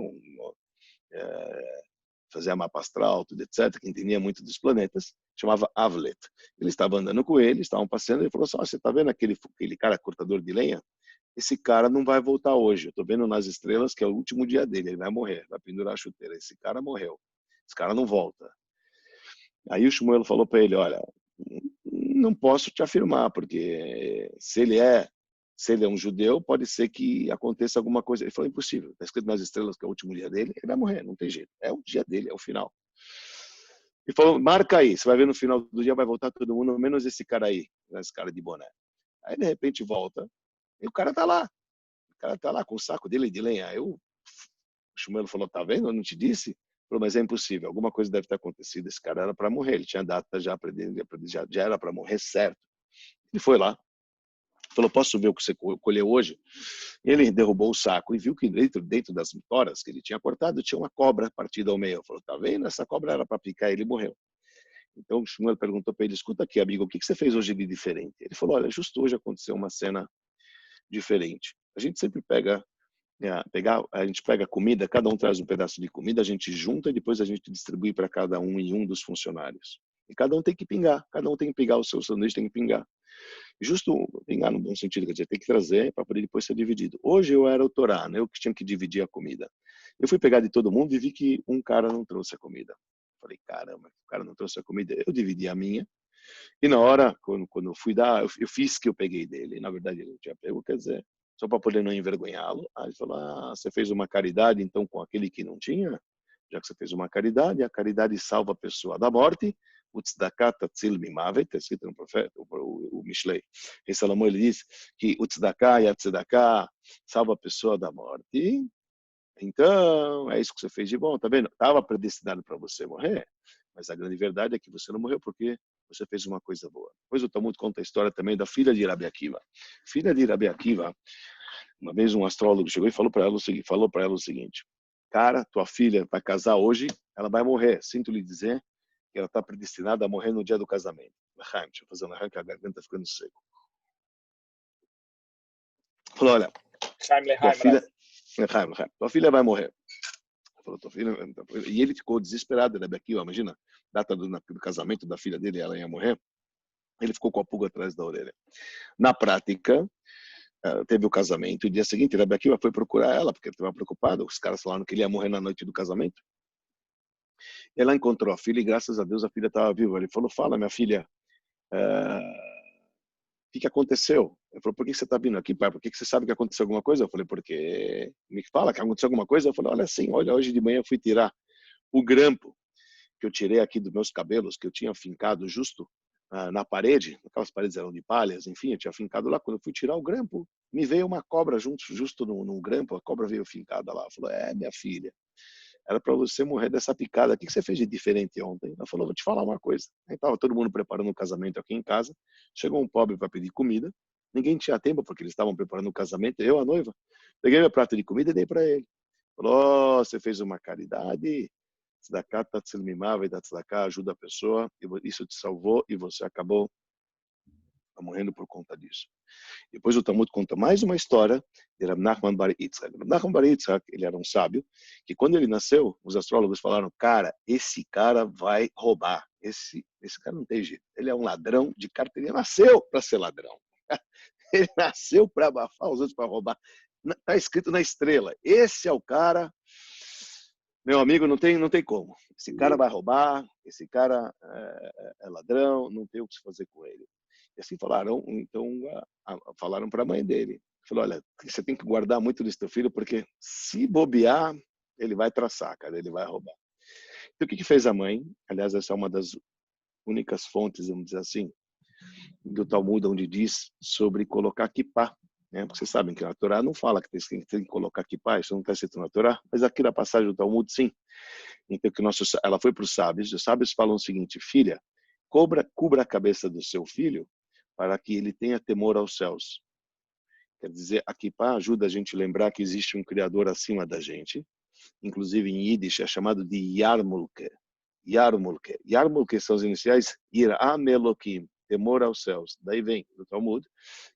Speaker 4: Fazia mapa astral, tudo, etc., que entendia muito dos planetas, chamava Avlet. Ele estava andando com ele, estavam passeando, e ele falou assim, você está vendo aquele cara cortador de lenha? Esse cara não vai voltar hoje, eu estou vendo nas estrelas que é o último dia dele, ele vai morrer, vai pendurar a chuteira, esse cara morreu, esse cara não volta. Aí o Shmuel falou para ele, olha, não posso te afirmar, porque se ele é Se ele é um judeu, pode ser que aconteça alguma coisa. Ele falou, impossível. Está escrito nas estrelas que é o último dia dele, ele vai morrer, não tem jeito. É o dia dele, é o final. Ele falou, marca aí, você vai ver no final do dia, vai voltar todo mundo, menos esse cara aí, esse cara de boné. Aí, de repente, volta, e o cara tá lá. O cara tá lá com o saco dele de lenha. Aí o Shmuel falou, tá vendo? Eu não te disse? Ele falou, mas é impossível, alguma coisa deve ter acontecido. Esse cara era para morrer, ele tinha data já era para morrer certo. Ele foi lá, falou, posso ver o que você colheu hoje? Ele derrubou o saco e viu que dentro das toras que ele tinha cortado tinha uma cobra partida ao meio. Falou, tá vendo? Essa cobra era para picar e ele morreu. Então o Shmuel perguntou para ele, escuta aqui, amigo, o que você fez hoje de diferente? Ele falou, olha, justo hoje aconteceu uma cena diferente. A gente sempre a gente pega comida, cada um traz um pedaço de comida, a gente junta e depois a gente distribui para cada um e um dos funcionários. E cada um tem que pingar, o seu sanduíche tem que pingar. Justo pingar no bom sentido, quer dizer, tem que trazer para poder depois ser dividido. Hoje eu era o Torá, né? Eu que tinha que dividir a comida. Eu fui pegar de todo mundo e vi que um cara não trouxe a comida. Falei, caramba, o cara não trouxe a comida. Eu dividi a minha. E na hora, quando eu fui dar, eu fiz que eu peguei dele. Na verdade, ele não tinha pego, quer dizer, só para poder não envergonhá-lo. Aí ele falou, você fez uma caridade, então, com aquele que não tinha? Já que você fez uma caridade, a caridade salva a pessoa da morte. O tzedakah tatzil mimavet, está escrito no profeta, o Mishlei. Rei Salomão, ele diz que o tzedakah e a tzedakah salva a pessoa da morte. Então, é isso que você fez de bom, tá vendo? Estava predestinado para você morrer, mas a grande verdade é que você não morreu porque você fez uma coisa boa. Depois o Talmud conta a história também da filha de Rabi Akiva. Filha de Rabi Akiva, uma vez um astrólogo chegou e falou para ela o seguinte, cara, tua filha vai casar hoje, ela vai morrer. Sinto lhe dizer que ela está predestinada a morrer no dia do casamento. Deixa eu fazer um arranque, a garganta está ficando seco. Falou, olha, tua filha vai morrer. Falou, tua filha... E ele ficou desesperado, né? Aqui, imagina, data do casamento da filha dele, ela ia morrer. Ele ficou com a pulga atrás da orelha. Na prática, teve o casamento, e no dia seguinte, Rabi Akiva foi procurar ela, porque ele estava preocupado, os caras falaram que ele ia morrer na noite do casamento. Ela encontrou a filha e, graças a Deus, a filha estava viva. Ele falou, fala, minha filha, o que aconteceu? Ele falou, por que você está vindo aqui, pai? Por que você sabe que aconteceu alguma coisa? Eu falei, porque me fala que aconteceu alguma coisa. Eu falei, olha, sim, olha, hoje de manhã eu fui tirar o grampo que eu tirei aqui dos meus cabelos, que eu tinha fincado justo na parede, aquelas paredes eram de palhas, enfim, eu tinha fincado lá. Quando eu fui tirar o grampo, me veio uma cobra justo num grampo, a cobra veio fincada lá. Falou, minha filha, era para você morrer dessa picada. O que você fez de diferente ontem? Ela falou, vou te falar uma coisa. Aí estava todo mundo preparando o casamento aqui em casa, chegou um pobre para pedir comida, ninguém tinha tempo porque eles estavam preparando o casamento, eu, a noiva, peguei meu prato de comida e dei para ele. Falou, você fez uma caridade, tzedakah tatzil mimavet, tzedakah ajuda a pessoa, isso te salvou e você acabou morrendo por conta disso. Depois o Talmud conta mais uma história de Rav Nachman bar Yitzhak. Rav Nachman bar Yitzhak, ele era um sábio, que quando ele nasceu, os astrólogos falaram, cara, esse cara vai roubar. Esse cara não tem jeito. Ele é um ladrão de carteira. Ele nasceu para ser ladrão. Ele nasceu para abafar os outros, para roubar. Está escrito na estrela. Esse é o cara, meu amigo, não tem como. Esse cara vai roubar, esse cara é ladrão, não tem o que se fazer com ele. E assim falaram, então falaram para a mãe dele. Falou, olha, você tem que guardar muito desse teu filho, porque se bobear, ele vai traçar, cara, ele vai roubar. Então o que fez a mãe? Aliás, essa é uma das únicas fontes, vamos dizer assim, do Talmud, onde diz sobre colocar kippá. Né? Porque vocês sabem que a Torá não fala que tem que colocar kippá, isso não está escrito na Torá, mas aqui na passagem do Talmud, sim. Então ela foi para os sábios falam o seguinte, filha, cubra a cabeça do seu filho para que ele tenha temor aos céus. Quer dizer, a kippá ajuda a gente a lembrar que existe um Criador acima da gente, inclusive em Yiddish é chamado de Yarmulke. Yarmulke são as iniciais Yir'am Elokim, temor aos céus. Daí vem do Talmud,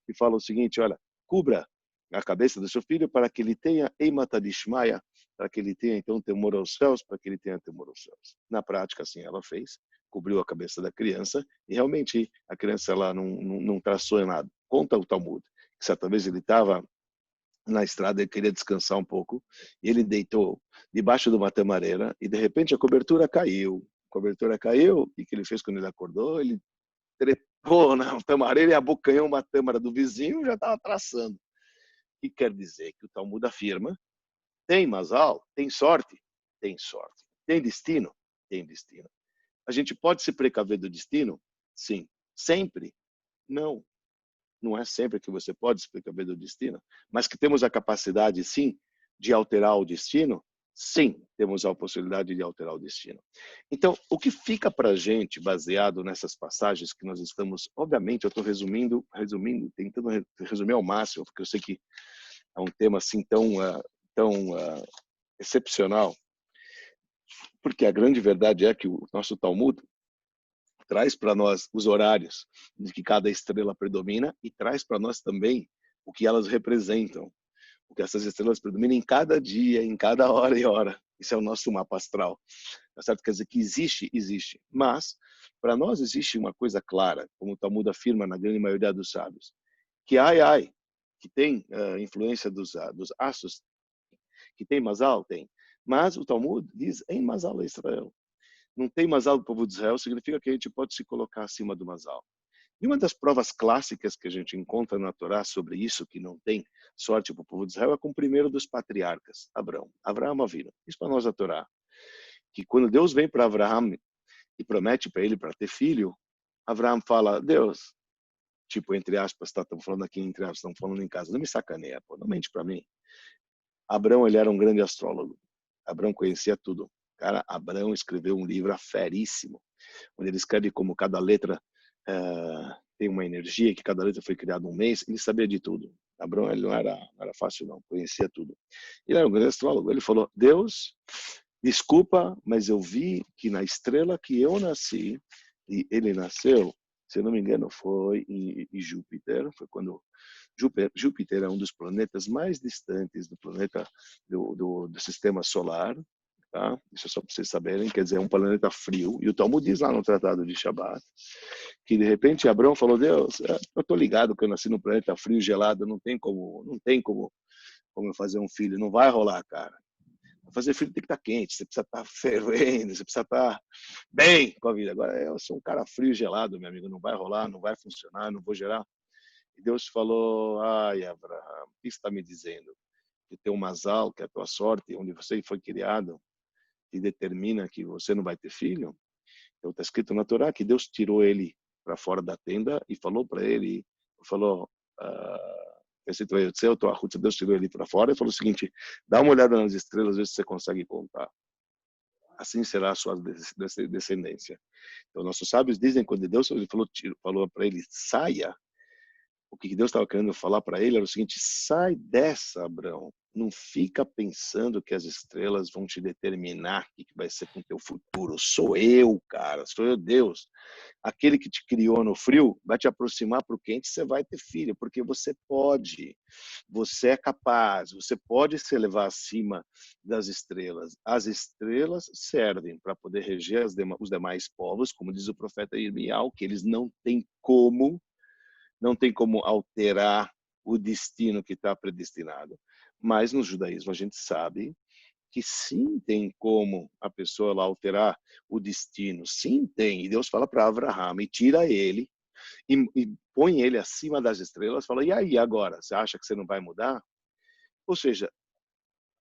Speaker 4: que fala o seguinte, olha, cubra a cabeça do seu filho para que ele tenha Eimata Dishmaya, para que ele tenha então temor aos céus, para que ele tenha temor aos céus. Na prática, assim ela fez, cobriu a cabeça da criança, e realmente a criança ela não traçou nada. Conta o Talmud, que certa vez ele estava na estrada, ele queria descansar um pouco, e ele deitou debaixo de uma tamareira, e de repente a cobertura caiu. A cobertura caiu, e o que ele fez quando ele acordou? Ele trepou na tamareira e abocanhou uma tâmara do vizinho e já estava traçando. O que quer dizer? Que o Talmud afirma: tem mazal? Tem sorte? Tem sorte. Tem destino? Tem destino. A gente pode se precaver do destino? Sim. Sempre? Não. Não é sempre que você pode se precaver do destino, mas que temos a capacidade, sim, de alterar o destino? Sim, temos a possibilidade de alterar o destino. Então, o que fica para a gente, baseado nessas passagens que nós estamos, obviamente, eu estou resumindo, tentando resumir ao máximo, porque eu sei que é um tema assim tão excepcional, porque a grande verdade é que o nosso Talmud traz para nós os horários de que cada estrela predomina e traz para nós também o que elas representam, o que essas estrelas predominam em cada dia, em cada hora e hora. Isso é o nosso mapa astral. Tá certo? Quer dizer que existe. Mas, para nós existe uma coisa clara, como o Talmud afirma na grande maioria dos sábios, que que tem influência dos astros, que tem Mazal, tem. Mas o Talmud diz, em Mazal é Israel. Não tem Mazal do povo de Israel, significa que a gente pode se colocar acima do Mazal. E uma das provas clássicas que a gente encontra na Torá sobre isso, que não tem sorte para o povo de Israel, é com o primeiro dos patriarcas, Abraão. Abraão Avinu. Isso para nós a Torá. Que quando Deus vem para Abraão e promete para ele para ter filho, Abraão fala, Deus, tipo, entre aspas, estamos falando aqui entre aspas, estamos falando em casa, não me sacaneia, pô, não mente para mim. Abraão, ele era um grande astrólogo. Abraão conhecia tudo. Cara, Abraão escreveu um livro aferíssimo, onde ele escreve como cada letra tem uma energia, que cada letra foi criada um mês, ele sabia de tudo. Abraão, ele não era fácil não, conhecia tudo. Ele era um grande astrólogo. Ele falou, Deus, desculpa, mas eu vi que na estrela que eu nasci, e ele nasceu, se eu não me engano, foi em Júpiter, foi quando Júpiter é um dos planetas mais distantes do planeta do sistema solar, tá? Isso é só para vocês saberem, quer dizer, é um planeta frio. E o Talmud diz lá no Tratado de Shabat que de repente Abraão falou: Deus, eu tô ligado que eu nasci num planeta frio, gelado, não tem como eu fazer um filho, não vai rolar, cara. Para fazer filho tem que estar quente, você precisa estar fervendo, você precisa estar bem com a vida. Agora eu sou um cara frio, gelado, meu amigo, não vai rolar, não vai funcionar, não vou gerar. E Deus falou: ai, Abraão, o que está me dizendo? Que tem um mazal, que é a tua sorte, onde você foi criado, que determina que você não vai ter filho? Então está escrito na Torá que Deus tirou ele para fora da tenda e falou para ele, Deus tirou ele para fora e falou o seguinte: dá uma olhada nas estrelas, vê se você consegue contar. Assim será a sua descendência. Então nossos sábios dizem, quando Deus falou para ele, saia, o que Deus estava querendo falar para ele era o seguinte: sai dessa, Abraão. Não fica pensando que as estrelas vão te determinar o que vai ser com o teu futuro. Sou eu, cara. Sou eu, Deus. Aquele que te criou no frio vai te aproximar para o quente, você vai ter filho, porque você pode. Você é capaz. Você pode se elevar acima das estrelas. As estrelas servem para poder reger os demais povos, como diz o profeta Irmial, que eles não têm como alterar o destino que está predestinado. Mas no judaísmo a gente sabe que sim tem como a pessoa lá alterar o destino. Sim tem. E Deus fala para Abraão e tira ele e põe ele acima das estrelas. Fala, e aí agora? Você acha que você não vai mudar? Ou seja,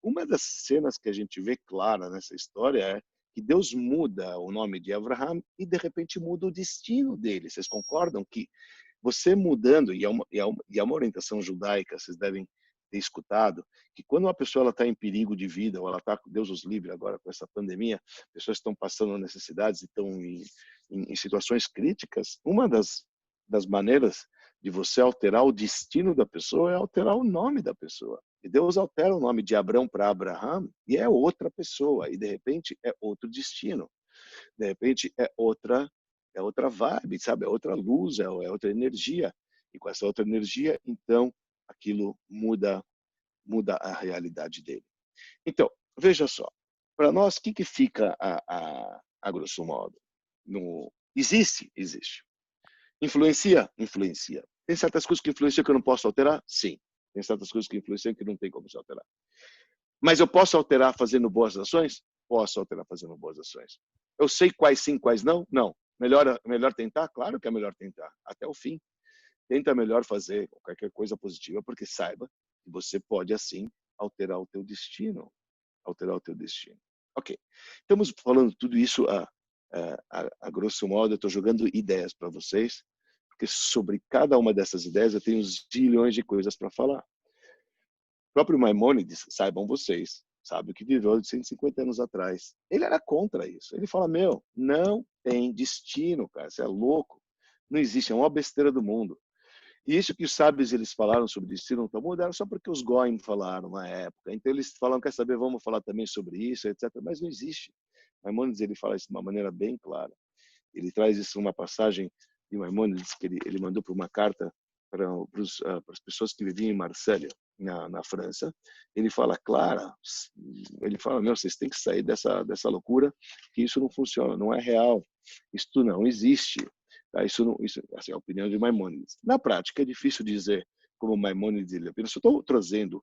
Speaker 4: uma das cenas que a gente vê clara nessa história é que Deus muda o nome de Abraão e de repente muda o destino dele. Vocês concordam que você mudando, e é uma orientação judaica, vocês devem ter escutado, que quando uma pessoa está em perigo de vida, ou ela está, Deus os livre agora com essa pandemia, pessoas estão passando necessidades e estão em situações críticas, uma das maneiras de você alterar o destino da pessoa é alterar o nome da pessoa. E Deus altera o nome de Abrão para Abraham e é outra pessoa, e de repente é outro destino. De repente é outra vibe, sabe? É outra luz, é outra energia. E com essa outra energia, então, aquilo muda a realidade dele. Então, veja só. Para nós, o que fica a grosso modo? Existe. Influencia? Influencia. Tem certas coisas que influenciam que eu não posso alterar? Sim. Tem certas coisas que influenciam que não tem como se alterar. Mas eu posso alterar fazendo boas ações? Posso alterar fazendo boas ações. Eu sei quais sim, quais não? Não. Melhor tentar? Claro que é melhor tentar, até o fim. Tenta melhor fazer qualquer coisa positiva, porque saiba que você pode, assim, alterar o teu destino. Alterar o teu destino. Ok. Estamos falando tudo isso a grosso modo, eu estou jogando ideias para vocês, porque sobre cada uma dessas ideias eu tenho zilhões de coisas para falar. O próprio Maimônides, saibam vocês, sabe o que viveu de 150 anos atrás. Ele era contra isso. Ele fala, não tem destino, cara, você é louco. Não existe, é uma besteira do mundo. E isso que os sábios eles falaram sobre destino no Talmud era só porque os Goim falaram na época. Então eles falaram, quer saber, vamos falar também sobre isso, etc. Mas não existe. Maimônides ele fala isso de uma maneira bem clara. Ele traz isso numa passagem de Maimônides que ele mandou para uma carta para as pessoas que viviam em Marsella, na França. Ele fala, Clara, ele fala, vocês têm que sair dessa loucura, que isso não funciona, não é real, isso não existe. Tá? Isso assim, é a opinião de Maimônides. Na prática, é difícil dizer como Maimônides ele opina. Eu só estou trazendo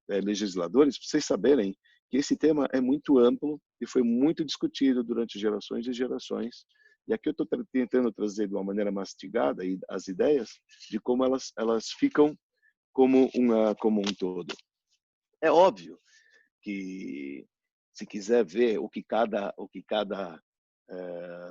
Speaker 4: legisladores para vocês saberem que esse tema é muito amplo e foi muito discutido durante gerações e gerações. E aqui eu estou tentando trazer de uma maneira mastigada as ideias de como elas ficam como um todo. É óbvio que se quiser ver o que cada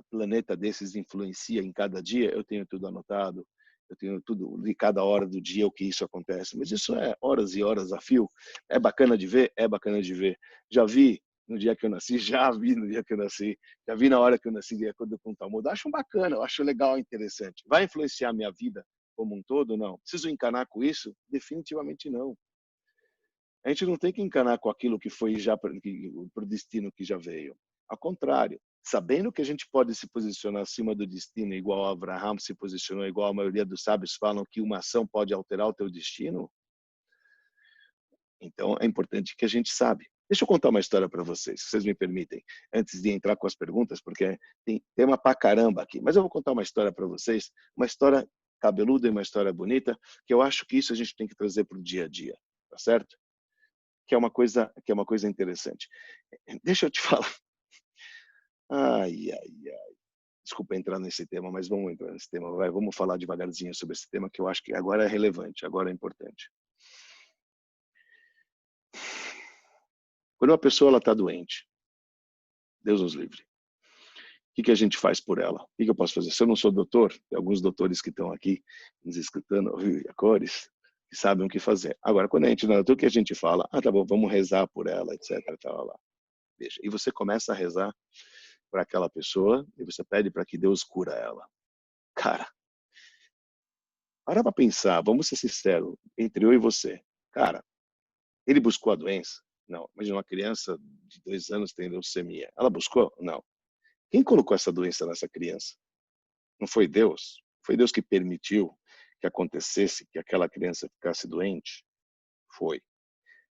Speaker 4: planeta desses influencia em cada dia, eu tenho tudo anotado, eu tenho tudo de cada hora do dia o que isso acontece, mas isso é horas e horas a fio. É bacana de ver, é bacana de ver. Já vi no dia que eu nasci, já vi no dia que eu nasci, já vi na hora que eu nasci de acordo com o Talmud. Acho bacana, eu acho legal, interessante. Vai influenciar a minha vida como um todo? Não. Preciso encanar com isso? Definitivamente não. A gente não tem que encanar com aquilo que foi já para o destino que já veio. Ao contrário, sabendo que a gente pode se posicionar acima do destino, igual Abraham se posicionou, igual a maioria dos sábios falam que uma ação pode alterar o teu destino, então é importante que a gente sabe. Deixa eu contar uma história para vocês, se vocês me permitem, antes de entrar com as perguntas, porque tem tema pra caramba aqui. Mas eu vou contar uma história para vocês, uma história cabeluda e uma história bonita, que eu acho que isso a gente tem que trazer para o dia a dia, tá certo? Que é uma coisa interessante. Deixa eu te falar. Ai. Desculpa entrar nesse tema, mas vamos entrar nesse tema. Vamos falar devagarzinho sobre esse tema, que eu acho que agora é relevante, agora é importante. Quando uma pessoa está doente, Deus nos livre, o que a gente faz por ela? O que eu posso fazer? Se eu não sou doutor, tem alguns doutores que estão aqui nos escutando, a cores, que sabem o que fazer. Agora, quando a gente não é doutor, o que a gente fala? Tá bom, vamos rezar por ela, etc. Tal, lá. Veja, e você começa a rezar para aquela pessoa e você pede para que Deus cura ela. Cara, para pensar, vamos ser sinceros, entre eu e você. Cara, ele buscou a doença? Não. Imagina uma criança de 2 anos tem leucemia. Ela buscou? Não. Quem colocou essa doença nessa criança? Não foi Deus? Foi Deus que permitiu que acontecesse, que aquela criança ficasse doente? Foi.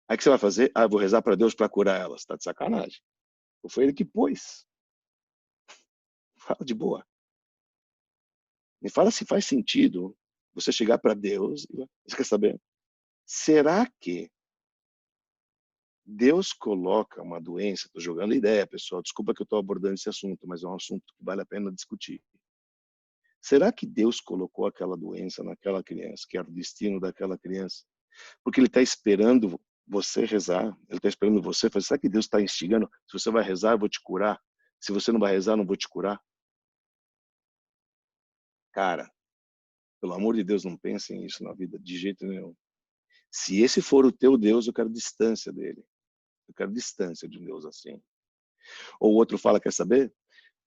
Speaker 4: Aí o que você vai fazer? Eu vou rezar para Deus para curar ela. Você está de sacanagem. Ou foi ele que pôs? Fala de boa. Me fala se faz sentido você chegar para Deus e você quer saber? Será que Deus coloca uma doença? Estou jogando ideia, pessoal. Desculpa que eu estou abordando esse assunto, mas é um assunto que vale a pena discutir. Será que Deus colocou aquela doença naquela criança, que era o destino daquela criança? Porque Ele está esperando você rezar. Ele está esperando você fazer. Será que Deus está instigando? Se você vai rezar, eu vou te curar. Se você não vai rezar, eu não vou te curar. Cara, pelo amor de Deus, não pensem nisso na vida, de jeito nenhum. Se esse for o teu Deus, eu quero distância dele. Eu quero distância de um Deus assim. Ou o outro fala, quer saber?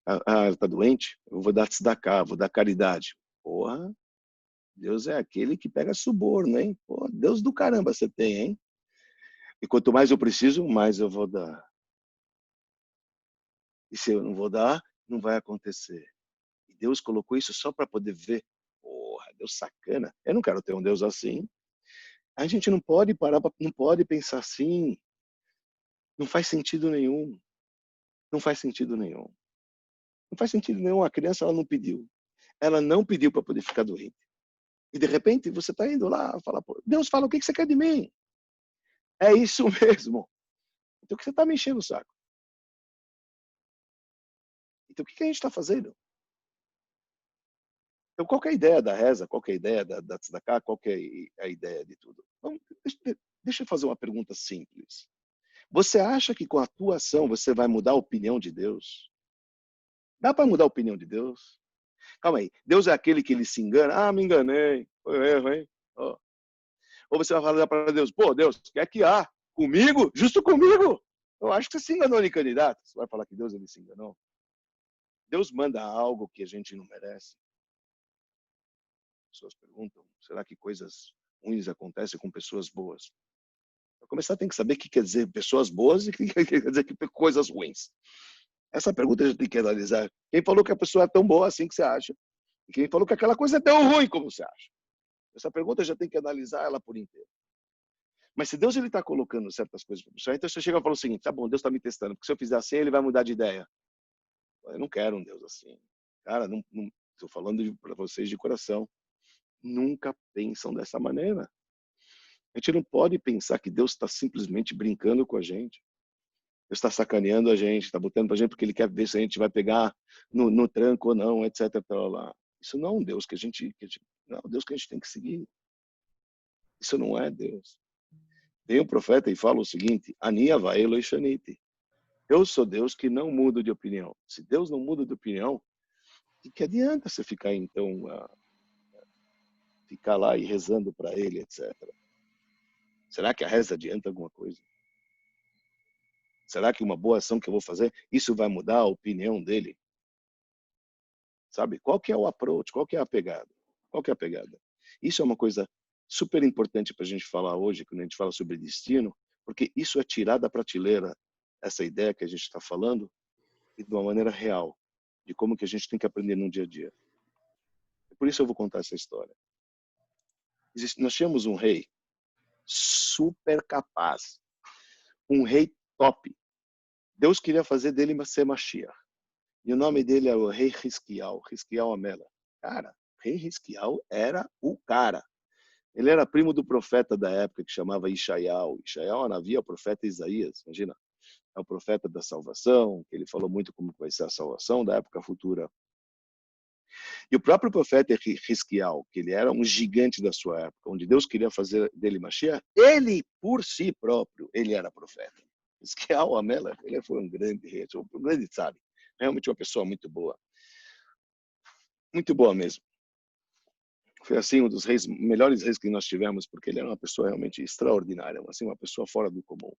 Speaker 4: Tá doente? Eu vou dar tzedakah, vou dar caridade. Porra, Deus é aquele que pega suborno, hein? Pô, Deus do caramba você tem, hein? E quanto mais eu preciso, mais eu vou dar. E se eu não vou dar, não vai acontecer. E Deus colocou isso só para poder ver. Porra, Deus sacana. Eu não quero ter um Deus assim. A gente não pode parar, não pode pensar assim. Não faz sentido nenhum. Não faz sentido nenhum. Não faz sentido nenhum. A criança ela não pediu. Ela não pediu para poder ficar doente. E de repente você está indo lá, fala, Deus fala, o que você quer de mim? É isso mesmo. Então o que você está me enchendo o saco? Então o que a gente está fazendo? Então, qual que é a ideia da reza? Qual que é a ideia da tzedakah? Qual que é a ideia de tudo? Então, deixa eu fazer uma pergunta simples. Você acha que com a tua ação você vai mudar a opinião de Deus? Dá para mudar a opinião de Deus? Calma aí. Deus é aquele que ele se engana? Ah, me enganei. Foi um erro, hein? Oh. Ou você vai falar para Deus, pô, Deus, quer que há? Comigo? Justo comigo? Eu acho que você se enganou em candidato. Você vai falar que Deus ele se enganou? Deus manda algo que a gente não merece. As pessoas perguntam, será que coisas ruins acontecem com pessoas boas? Para começar, tem que saber o que quer dizer pessoas boas e o que quer dizer coisas ruins. Essa pergunta a gente tem que analisar. Quem falou que a pessoa é tão boa assim que você acha? E quem falou que aquela coisa é tão ruim como você acha? Essa pergunta já tem que analisar ela por inteiro. Mas se Deus está colocando certas coisas para você, então você chega e fala o seguinte, tá bom, Deus está me testando, porque se eu fizer assim, ele vai mudar de ideia. Eu não quero um Deus assim. Cara, não estou falando para vocês de coração. Nunca pensam dessa maneira. A gente não pode pensar que Deus está simplesmente brincando com a gente. Deus está sacaneando a gente, está botando para a gente porque ele quer ver se a gente vai pegar no tranco ou não, etc. Lá. Isso não é um Deus que a gente não é um Deus que a gente tem que seguir. Isso não é Deus. Tem um profeta e fala o seguinte, Ania vai Eloishaniti. Eu sou Deus que não muda de opinião. Se Deus não muda de opinião, que adianta você ficar então ficar lá e rezando para ele, etc. Será que a reza adianta alguma coisa? Será que uma boa ação que eu vou fazer, isso vai mudar a opinião dele? Sabe? Qual que é o approach? Qual que é a pegada? Qual que é a pegada? Isso é uma coisa super importante para a gente falar hoje, quando a gente fala sobre destino, porque isso é tirar da prateleira essa ideia que a gente está falando e de uma maneira real, de como que a gente tem que aprender no dia a dia. Por isso eu vou contar essa história. Nós tínhamos um rei super capaz, um rei top. Deus queria fazer dele ser Mashiach. E o nome dele é o rei Hisquial Amela. Cara, rei Hisquial era o cara. Ele era primo do profeta da época que chamava Ishaial. Ishaial Anavi é o profeta Isaías, imagina. É o profeta da salvação, que ele falou muito como vai ser a salvação da época futura. E o próprio profeta Hisquial, que ele era um gigante da sua época, onde Deus queria fazer dele Mashiach, ele, por si próprio, ele era profeta. Hisquial Amela, ele foi um grande rei, um grande sábio. Realmente uma pessoa muito boa. Muito boa mesmo. Foi assim um dos melhores reis que nós tivemos, porque ele era uma pessoa realmente extraordinária, assim, uma pessoa fora do comum.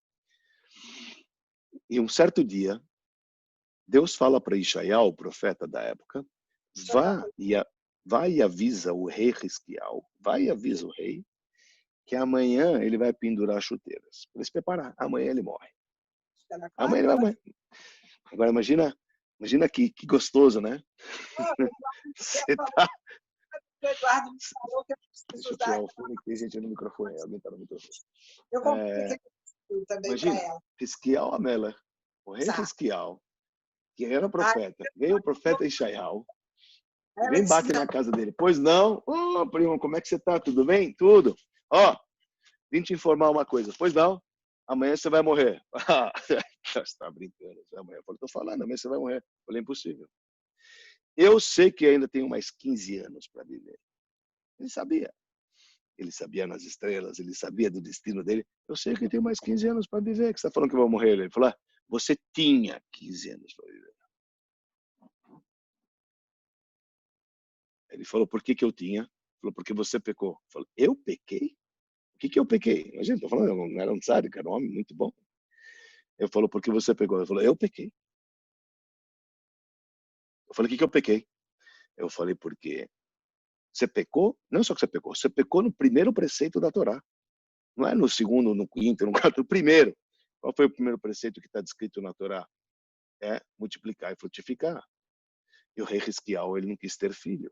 Speaker 4: E um certo dia, Deus fala para Ishaial, o profeta da época, vai e avisa o rei Hisquial, vai e avisa o rei, que amanhã ele vai pendurar chuteiras. Para ele se preparar, amanhã ele morre. Amanhã ele vai morrer. Agora imagina que gostoso, né? Você tá...
Speaker 5: O Eduardo me falou que eu preciso
Speaker 4: Deixa eu tirar o fone, que tem gente no microfone. Alguém está no microfone.
Speaker 5: Eu compliquei também para ela.
Speaker 4: Hisquial Amela, o rei Hisquial, que era profeta, veio o profeta Ishaial, vem bate na casa dele. Pois não? Ô, primo, como é que você tá? Tudo bem? Tudo. Ó, vim te informar uma coisa. Pois não? Amanhã você vai morrer. Você está brincando. Amanhã eu tô falando, amanhã você vai morrer. Eu falei, impossível. Eu sei que ainda tenho mais 15 anos para viver. Ele sabia. Ele sabia nas estrelas, ele sabia do destino dele. Eu sei que tenho mais 15 anos para viver. Que você está falando que eu vou morrer? Ele falou, você tinha 15 anos para viver. Ele falou, por que eu tinha? Ele falou, porque você pecou. Eu falei, eu pequei? O que eu pequei? Imagina, estou falando, eu não era um tzadik, era um homem muito bom. Ele falou, porque você pecou? Ele falou, eu pequei. Eu falei, o que eu pequei? Eu falei, porque você pecou, não só que você pecou no primeiro preceito da Torá. Não é no segundo, no quinto, no quarto, no primeiro. Qual foi o primeiro preceito que está descrito na Torá? É multiplicar e frutificar. E o rei Hisquial, ele não quis ter filho.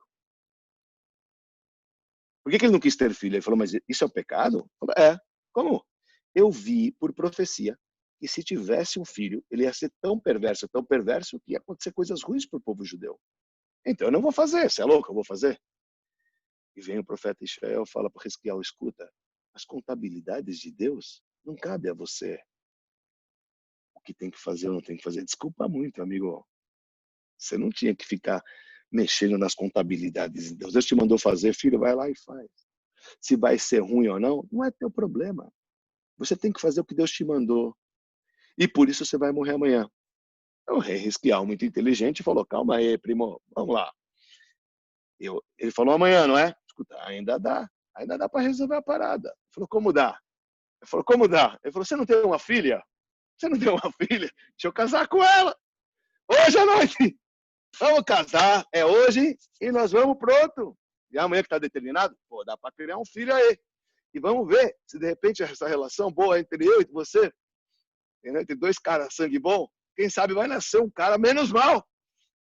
Speaker 4: Por que ele não quis ter filho? Ele falou, mas isso é um pecado? Eu falei, como? Eu vi por profecia que se tivesse um filho, ele ia ser tão perverso, que ia acontecer coisas ruins para o povo judeu. Então eu não vou fazer, você é louco, eu vou fazer. E vem o profeta Israel e fala para Hisquial, escuta, as contabilidades de Deus não cabe a você. O que tem que fazer ou não tem que fazer. Desculpa muito, amigo. Você não tinha que ficar mexendo nas contabilidades de Deus. Deus te mandou fazer, filho, vai lá e faz. Se vai ser ruim ou não, não é teu problema. Você tem que fazer o que Deus te mandou. E por isso você vai morrer amanhã. O rei Hisquiel, muito inteligente, falou, calma aí, primo, vamos lá. Ele falou, amanhã, não é? Escuta, ainda dá para resolver a parada. Ele falou, como dá? Ele falou, como dá? Ele falou, você não tem uma filha? Você não tem uma filha? Deixa eu casar com ela. Hoje à noite. Vamos casar, é hoje, e nós vamos pronto. E amanhã que está determinado, pô, dá para criar um filho aí. E vamos ver se de repente essa relação boa entre eu e você, entre dois caras sangue bom, quem sabe vai nascer um cara menos mal.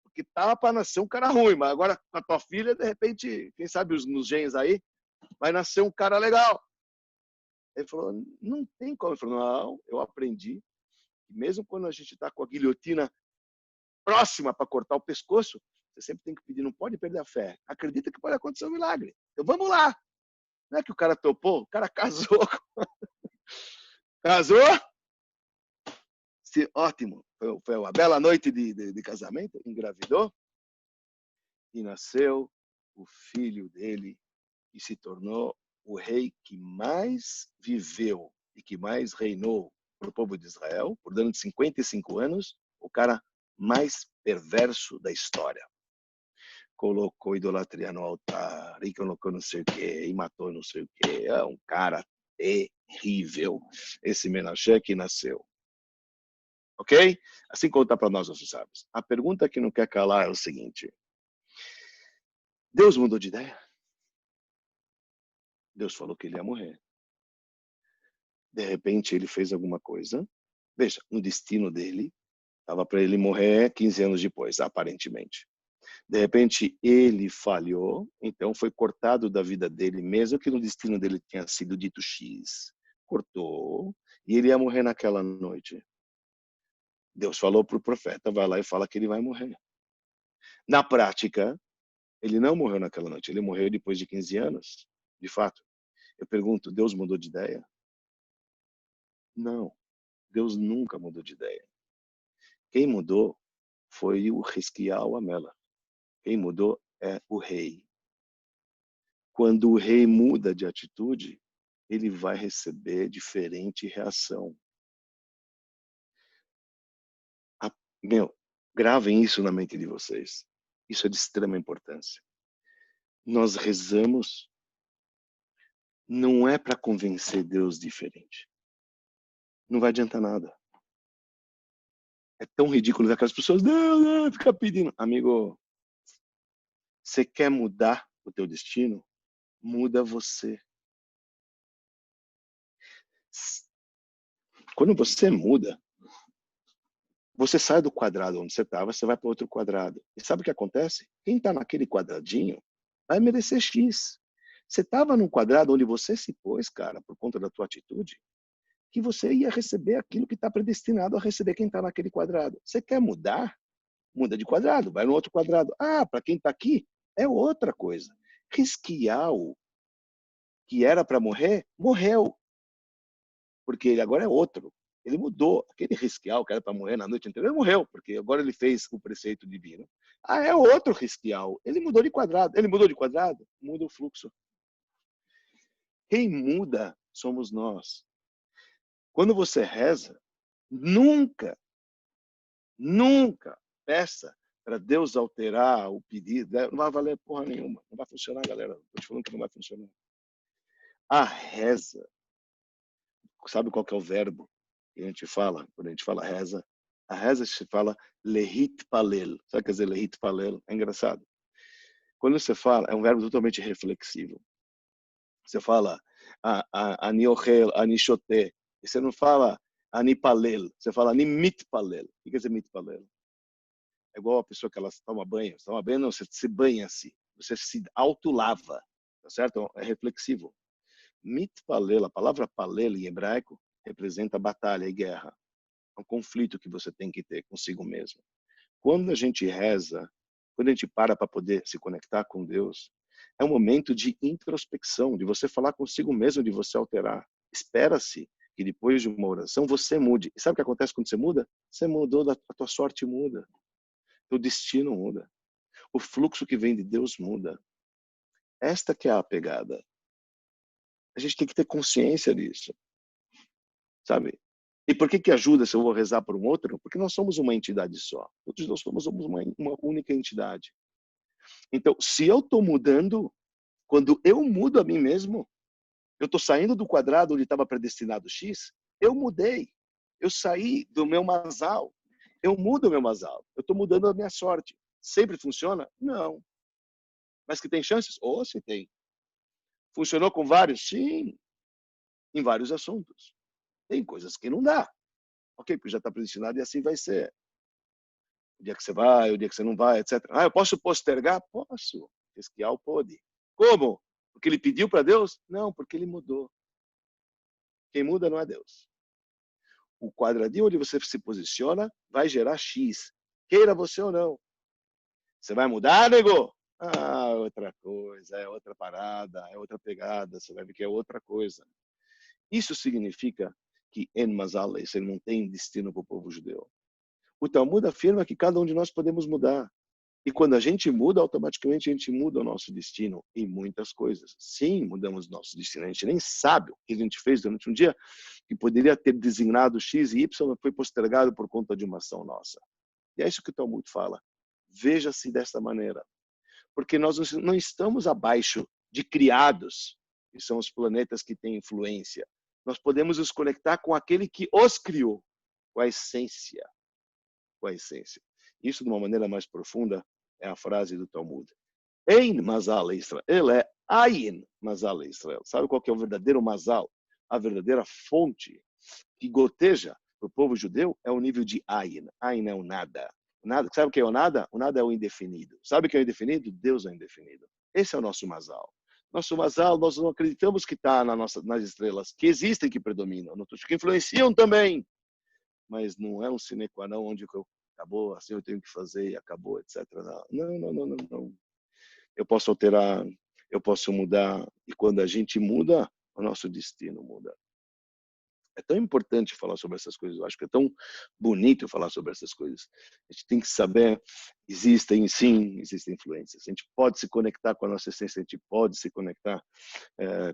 Speaker 4: Porque tava para nascer um cara ruim, mas agora com a tua filha, de repente, quem sabe nos genes aí, vai nascer um cara legal. Ele falou, não tem como. Ele falou, não, eu aprendi que mesmo quando a gente está com a guilhotina próxima para cortar o pescoço, você sempre tem que pedir, não pode perder a fé. Acredita que pode acontecer um milagre. Então vamos lá. Não é que o cara topou, o cara casou. Casou? Ótimo. Foi uma bela noite de casamento, engravidou. E nasceu o filho dele e se tornou o rei que mais viveu e que mais reinou para o povo de Israel, por dentro de 55 anos, o cara mais perverso da história. Colocou idolatria no altar, e colocou não sei o quê, e matou não sei o quê. É um cara terrível, esse Menaché que nasceu. Ok? Assim conta para nós, nossos sábios. A pergunta que não quer calar é o seguinte. Deus mudou de ideia? Deus falou que ele ia morrer. De repente, ele fez alguma coisa. Veja, no destino dele, estava para ele morrer 15 anos depois, aparentemente. De repente, ele falhou, então foi cortado da vida dele, mesmo que no destino dele tenha sido dito X. Cortou, e ele ia morrer naquela noite. Deus falou para o profeta, vai lá e fala que ele vai morrer. Na prática, ele não morreu naquela noite, ele morreu depois de 15 anos, de fato. Eu pergunto, Deus mudou de ideia? Não, Deus nunca mudou de ideia. Quem mudou foi o Hisquiel Amela. Quem mudou é o rei. Quando o rei muda de atitude, ele vai receber diferente reação. Gravem isso na mente de vocês. Isso é de extrema importância. Nós rezamos não é para convencer Deus diferente. Não vai adiantar nada. É tão ridículo ver aquelas pessoas, Deus, fica pedindo. Amigo, você quer mudar o teu destino? Muda você. Quando você muda, você sai do quadrado onde você estava, você vai para outro quadrado. E sabe o que acontece? Quem está naquele quadradinho vai merecer X. Você estava num quadrado onde você se pôs, cara, por conta da tua atitude, que você ia receber aquilo que está predestinado a receber quem está naquele quadrado. Você quer mudar? Muda de quadrado, vai no outro quadrado. Ah, para quem está aqui, é outra coisa. Hisquiel, que era para morrer, morreu. Porque ele agora é outro. Ele mudou. Aquele Hisquiel que era para morrer na noite anterior, morreu, porque agora ele fez o preceito divino. Ah, é outro Hisquiel. Ele mudou de quadrado. Ele mudou de quadrado? Muda o fluxo. Quem muda somos nós. Quando você reza, nunca peça para Deus alterar o pedido. Não vai valer porra nenhuma. Não vai funcionar, galera. Estou te falando que não vai funcionar. A reza, sabe qual que é o verbo que a gente fala? Quando a gente fala reza, a reza se fala lehit palel. Sabe o que quer dizer lehit palel? É engraçado. Quando você fala, é um verbo totalmente reflexivo. Você fala aniochel, anishote. E você não fala anipalel. Você fala animitpalel. O que quer dizer mitpalel? É igual a pessoa que ela toma banho. Você toma banho, não, você se banha-se. Você se autolava. Tá certo? É reflexivo. Mitpalel, a palavra palel em hebraico, representa batalha e guerra. É um conflito que você tem que ter consigo mesmo. Quando a gente reza, quando a gente para poder se conectar com Deus, é um momento de introspecção, de você falar consigo mesmo, de você alterar. Espera-se que depois de uma oração você mude. E sabe o que acontece quando você muda? Você mudou, a tua sorte muda. Teu destino muda. o fluxo que vem de Deus muda. Esta que é a pegada. A gente tem que ter consciência disso, sabe? E por que ajuda se eu vou rezar por um outro? Porque nós somos uma entidade só. Todos nós somos uma única entidade. Então, se eu estou mudando, quando eu mudo a mim mesmo, eu estou saindo do quadrado onde estava predestinado X, eu mudei. Eu saí do meu masal. Eu mudo o meu masal. Eu estou mudando a minha sorte. Sempre funciona? Não. Mas que tem chances? Oh, se tem. Funcionou com vários? Sim. Em vários assuntos. Tem coisas que não dá. Ok, porque já está predestinado e assim vai ser. O dia que você vai, o dia que você não vai, etc. Ah, eu posso postergar? Posso. Esquial pode. Como? Porque ele pediu para Deus? Não, porque ele mudou. Quem muda não é Deus. O quadradinho onde você se posiciona vai gerar X. Queira você ou não. Você vai mudar, nego? Ah, outra coisa, é outra parada, é outra pegada. Você vai ver que é outra coisa. Isso significa que en Mazal, você não tem destino para o povo judeu. O Talmud afirma que cada um de nós podemos mudar. E quando a gente muda, automaticamente a gente muda o nosso destino em muitas coisas. Sim, mudamos nosso destino. A gente nem sabe o que a gente fez durante um dia que poderia ter designado X e Y, foi postergado por conta de uma ação nossa. E é isso que o Talmud fala. Veja-se desta maneira. Porque nós não estamos abaixo de criados, que são os planetas que têm influência. Nós podemos nos conectar com aquele que os criou, com a essência. Com a essência. Isso, de uma maneira mais profunda, é a frase do Talmud. Ein Mazal Israel. Ele é Ayin Mazal Israel. Sabe qual que é o verdadeiro Mazal? A verdadeira fonte que goteja para o povo judeu é o nível de Ayin. Ayin é o nada. O nada. Sabe o que é o nada? O nada é o indefinido. Sabe o que é o indefinido? Deus é o indefinido. Esse é o nosso Mazal. Nosso Mazal, nós não acreditamos que está nas estrelas, que existem, que predominam, que influenciam também. Mas não é um sine qua non onde eu acabou, assim eu tenho que fazer e acabou, etc. Não. Eu posso alterar, eu posso mudar. E quando a gente muda, o nosso destino muda. É tão importante falar sobre essas coisas. Eu acho que é tão bonito falar sobre essas coisas. A gente tem que saber, existem influências. A gente pode se conectar com a nossa essência, a gente pode se conectar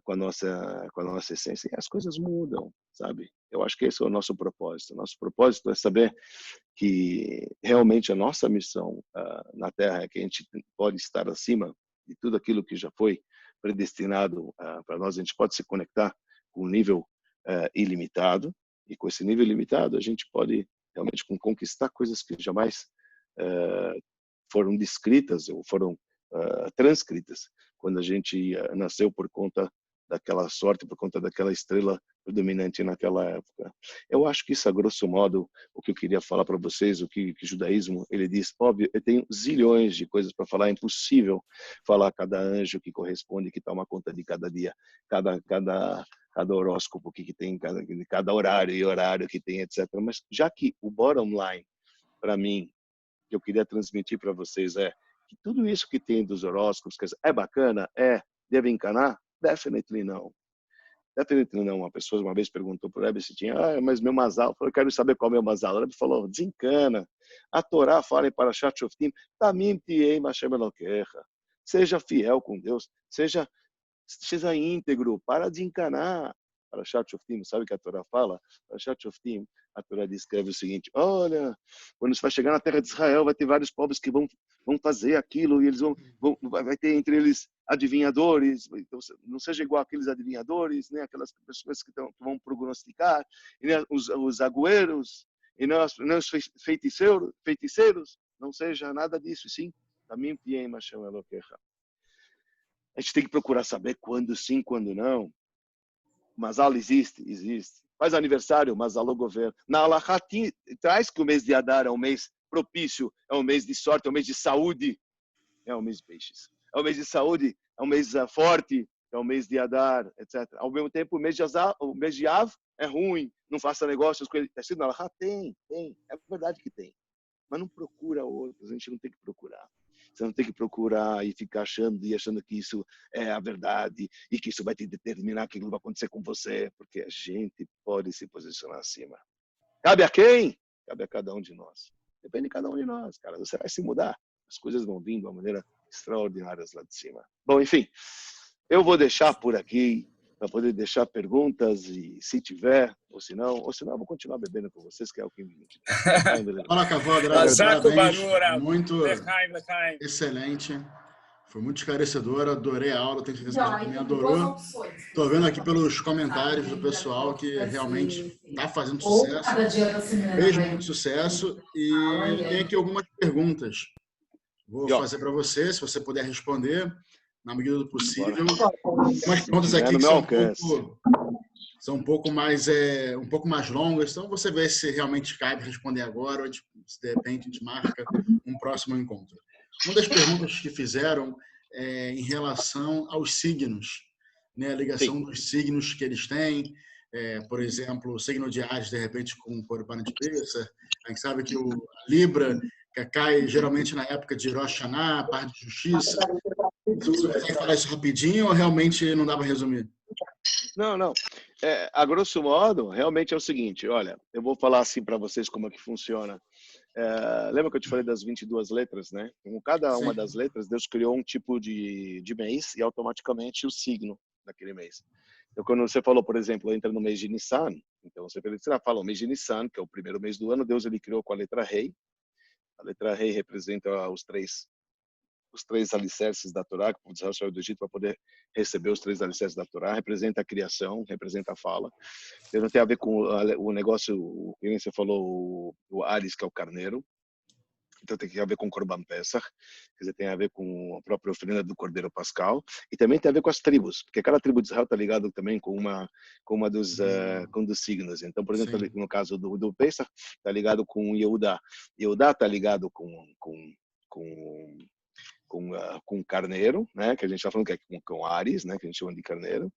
Speaker 4: com a nossa essência. E as coisas mudam, sabe? Eu acho que esse é o nosso propósito. O nosso propósito é saber que realmente a nossa missão na Terra é que a gente pode estar acima de tudo aquilo que já foi predestinado para nós. A gente pode se conectar com um nível ilimitado, e com esse nível ilimitado a gente pode realmente conquistar coisas que jamais foram descritas ou foram transcritas quando a gente nasceu por conta daquela sorte, por conta daquela estrela predominante naquela época. Eu acho que isso, a grosso modo, o que eu queria falar para vocês, o que o judaísmo, ele diz, óbvio, eu tenho zilhões de coisas para falar, é impossível falar cada anjo que corresponde, que toma conta de cada dia, cada horóscopo que tem, cada horário e horário que tem, etc. Mas já que o bottom line, para mim, que eu queria transmitir para vocês é que tudo isso que tem dos horóscopos, é bacana? Deve encanar? Definitely não. Definitely não. Uma pessoa uma vez perguntou para o Rebbe se tinha, mas meu mazal, eu falei, eu quero saber qual é o meu mazal. O Rebbe falou, desencana. A Torá fala em Parashat Shoftim, tamim tiei Hashem Elokecha. Seja fiel com Deus, seja íntegro, para de encanar. Parashat Shoftim, sabe o que a Torá fala? Parashat Shoftim, a Torá descreve o seguinte, olha, quando você vai chegar na terra de Israel, vai ter vários povos que vão fazer aquilo, e eles vai ter entre eles adivinhadores, então não seja igual aqueles adivinhadores, nem aquelas pessoas que vão prognosticar, e nem os agüeros, e nem os feiticeiros, não seja nada disso, sim, tamim piem Hashem Elokecha. A gente tem que procurar saber quando sim, quando não. Mazal existe. Faz aniversário, Mazal o governo. Na Alahá traz que o mês de Adar é um mês propício, é um mês de sorte, é um mês de saúde, é um mês de peixes. É um mês de saúde, é um mês forte, é um mês de Adar, etc. Ao mesmo tempo, o mês de Av é ruim, não faça negócios com ele. Está escrito na Alahá? Tem. É verdade que tem. Mas não procura outros, a gente não tem que procurar. Você não tem que procurar e ficar achando que isso é a verdade e que isso vai te determinar o que vai acontecer com você, porque a gente pode se posicionar acima. Cabe a quem? Cabe a cada um de nós. Depende de cada um de nós, cara. Você vai se mudar. as coisas vão vindo de uma maneira extraordinária lá de cima. Bom, enfim, eu vou deixar por aqui para poder deixar perguntas e se tiver, ou se não eu vou continuar bebendo com vocês, que é o que me...
Speaker 2: Fala, Cavó, parabéns. Muito
Speaker 3: Lechaim.
Speaker 2: excelente. Foi muito esclarecedor, adorei a aula, tenho certeza que você também adorou. Estou vendo aqui pelos comentários do pessoal que realmente está fazendo sucesso, fez muito sucesso, e tem aqui algumas perguntas. Vou fazer para você, se você puder responder, na medida do possível. Tem umas perguntas aqui que são um pouco mais longas, então você vê se realmente cabe responder agora, ou se de repente a gente marca um próximo encontro. Uma das perguntas que fizeram é em relação aos signos, né? A ligação dos signos que eles têm, por exemplo, o signo de Áries, de repente, com o Corban de Pêssar. A gente sabe que a Libra que cai geralmente na época de Rosh Hashanah, parte de justiça. Você consegue falar isso rapidinho ou realmente não dá para resumir?
Speaker 4: Não. A grosso modo, realmente é o seguinte, olha, eu vou falar assim para vocês como é que funciona. Lembra que eu te falei das 22 letras, né? Com cada uma das letras, Deus criou um tipo de mês e automaticamente o signo daquele mês. Então, quando você falou, por exemplo, entra no mês de Nissan, então você fala o mês de Nissan, que é o primeiro mês do ano, Deus ele criou com a letra Rei. A letra Rei representa os três alicerces da Torá, que o Israel saiu do Egito para poder receber os 3 alicerces da Torá, representa a criação, representa a fala. Não tem a ver com o negócio, o que você falou, o Ares, que é o carneiro. Então tem a ver com o Corban Pessach, quer dizer, tem a ver com a própria oferenda do Cordeiro Pascal, e também tem a ver com as tribos, porque cada tribo de Israel está ligado também com uma dos signos. Então, por exemplo, no caso do Pessach, está ligado com Yehudá. Yehudá está ligado com carneiro, né, que a gente está falando que é com Ares, né, que a gente chama de carneiro.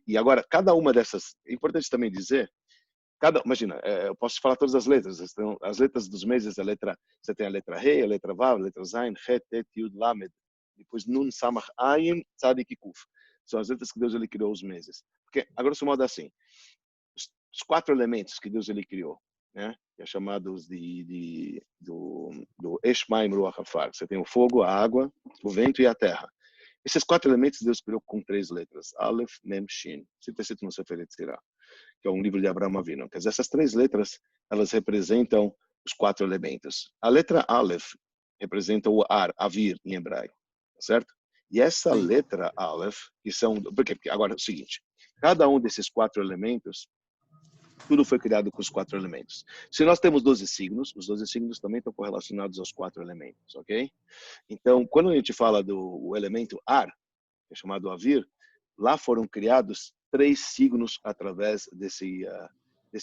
Speaker 4: E agora, cada uma dessas, é importante também dizer, imagina, eu posso falar todas as letras, as letras dos meses, você tem a letra Rei, a letra Vav, a letra Zain, Het, Tet, Yud, Lamed, depois Nun, Samach, Ayin, Tzadik e Kuf. São as letras que Deus ele criou os meses. Porque, a grosso modo, assim, os 4 elementos que Deus ele criou, né, que é chamados do Eshmaim Ruach Afar. Você tem o fogo, a água, o vento e a terra. Esses 4 elementos Deus criou com 3 letras, Aleph, Mem, Shin. Sempre escrito no Sefer Yetzirah, que é um livro de Abraham Avinu. Quer dizer, essas 3 letras, elas representam os 4 elementos. A letra Aleph representa o ar, avir, em hebraico, certo? E essa letra Aleph, que são... Porque agora é o seguinte, cada um desses 4 elementos, tudo foi criado com os 4 elementos. Se nós temos 12 signos, os 12 signos também estão correlacionados aos 4 elementos, ok? Então, quando a gente fala do elemento ar, que é chamado avir, lá foram criados 3 signos através desse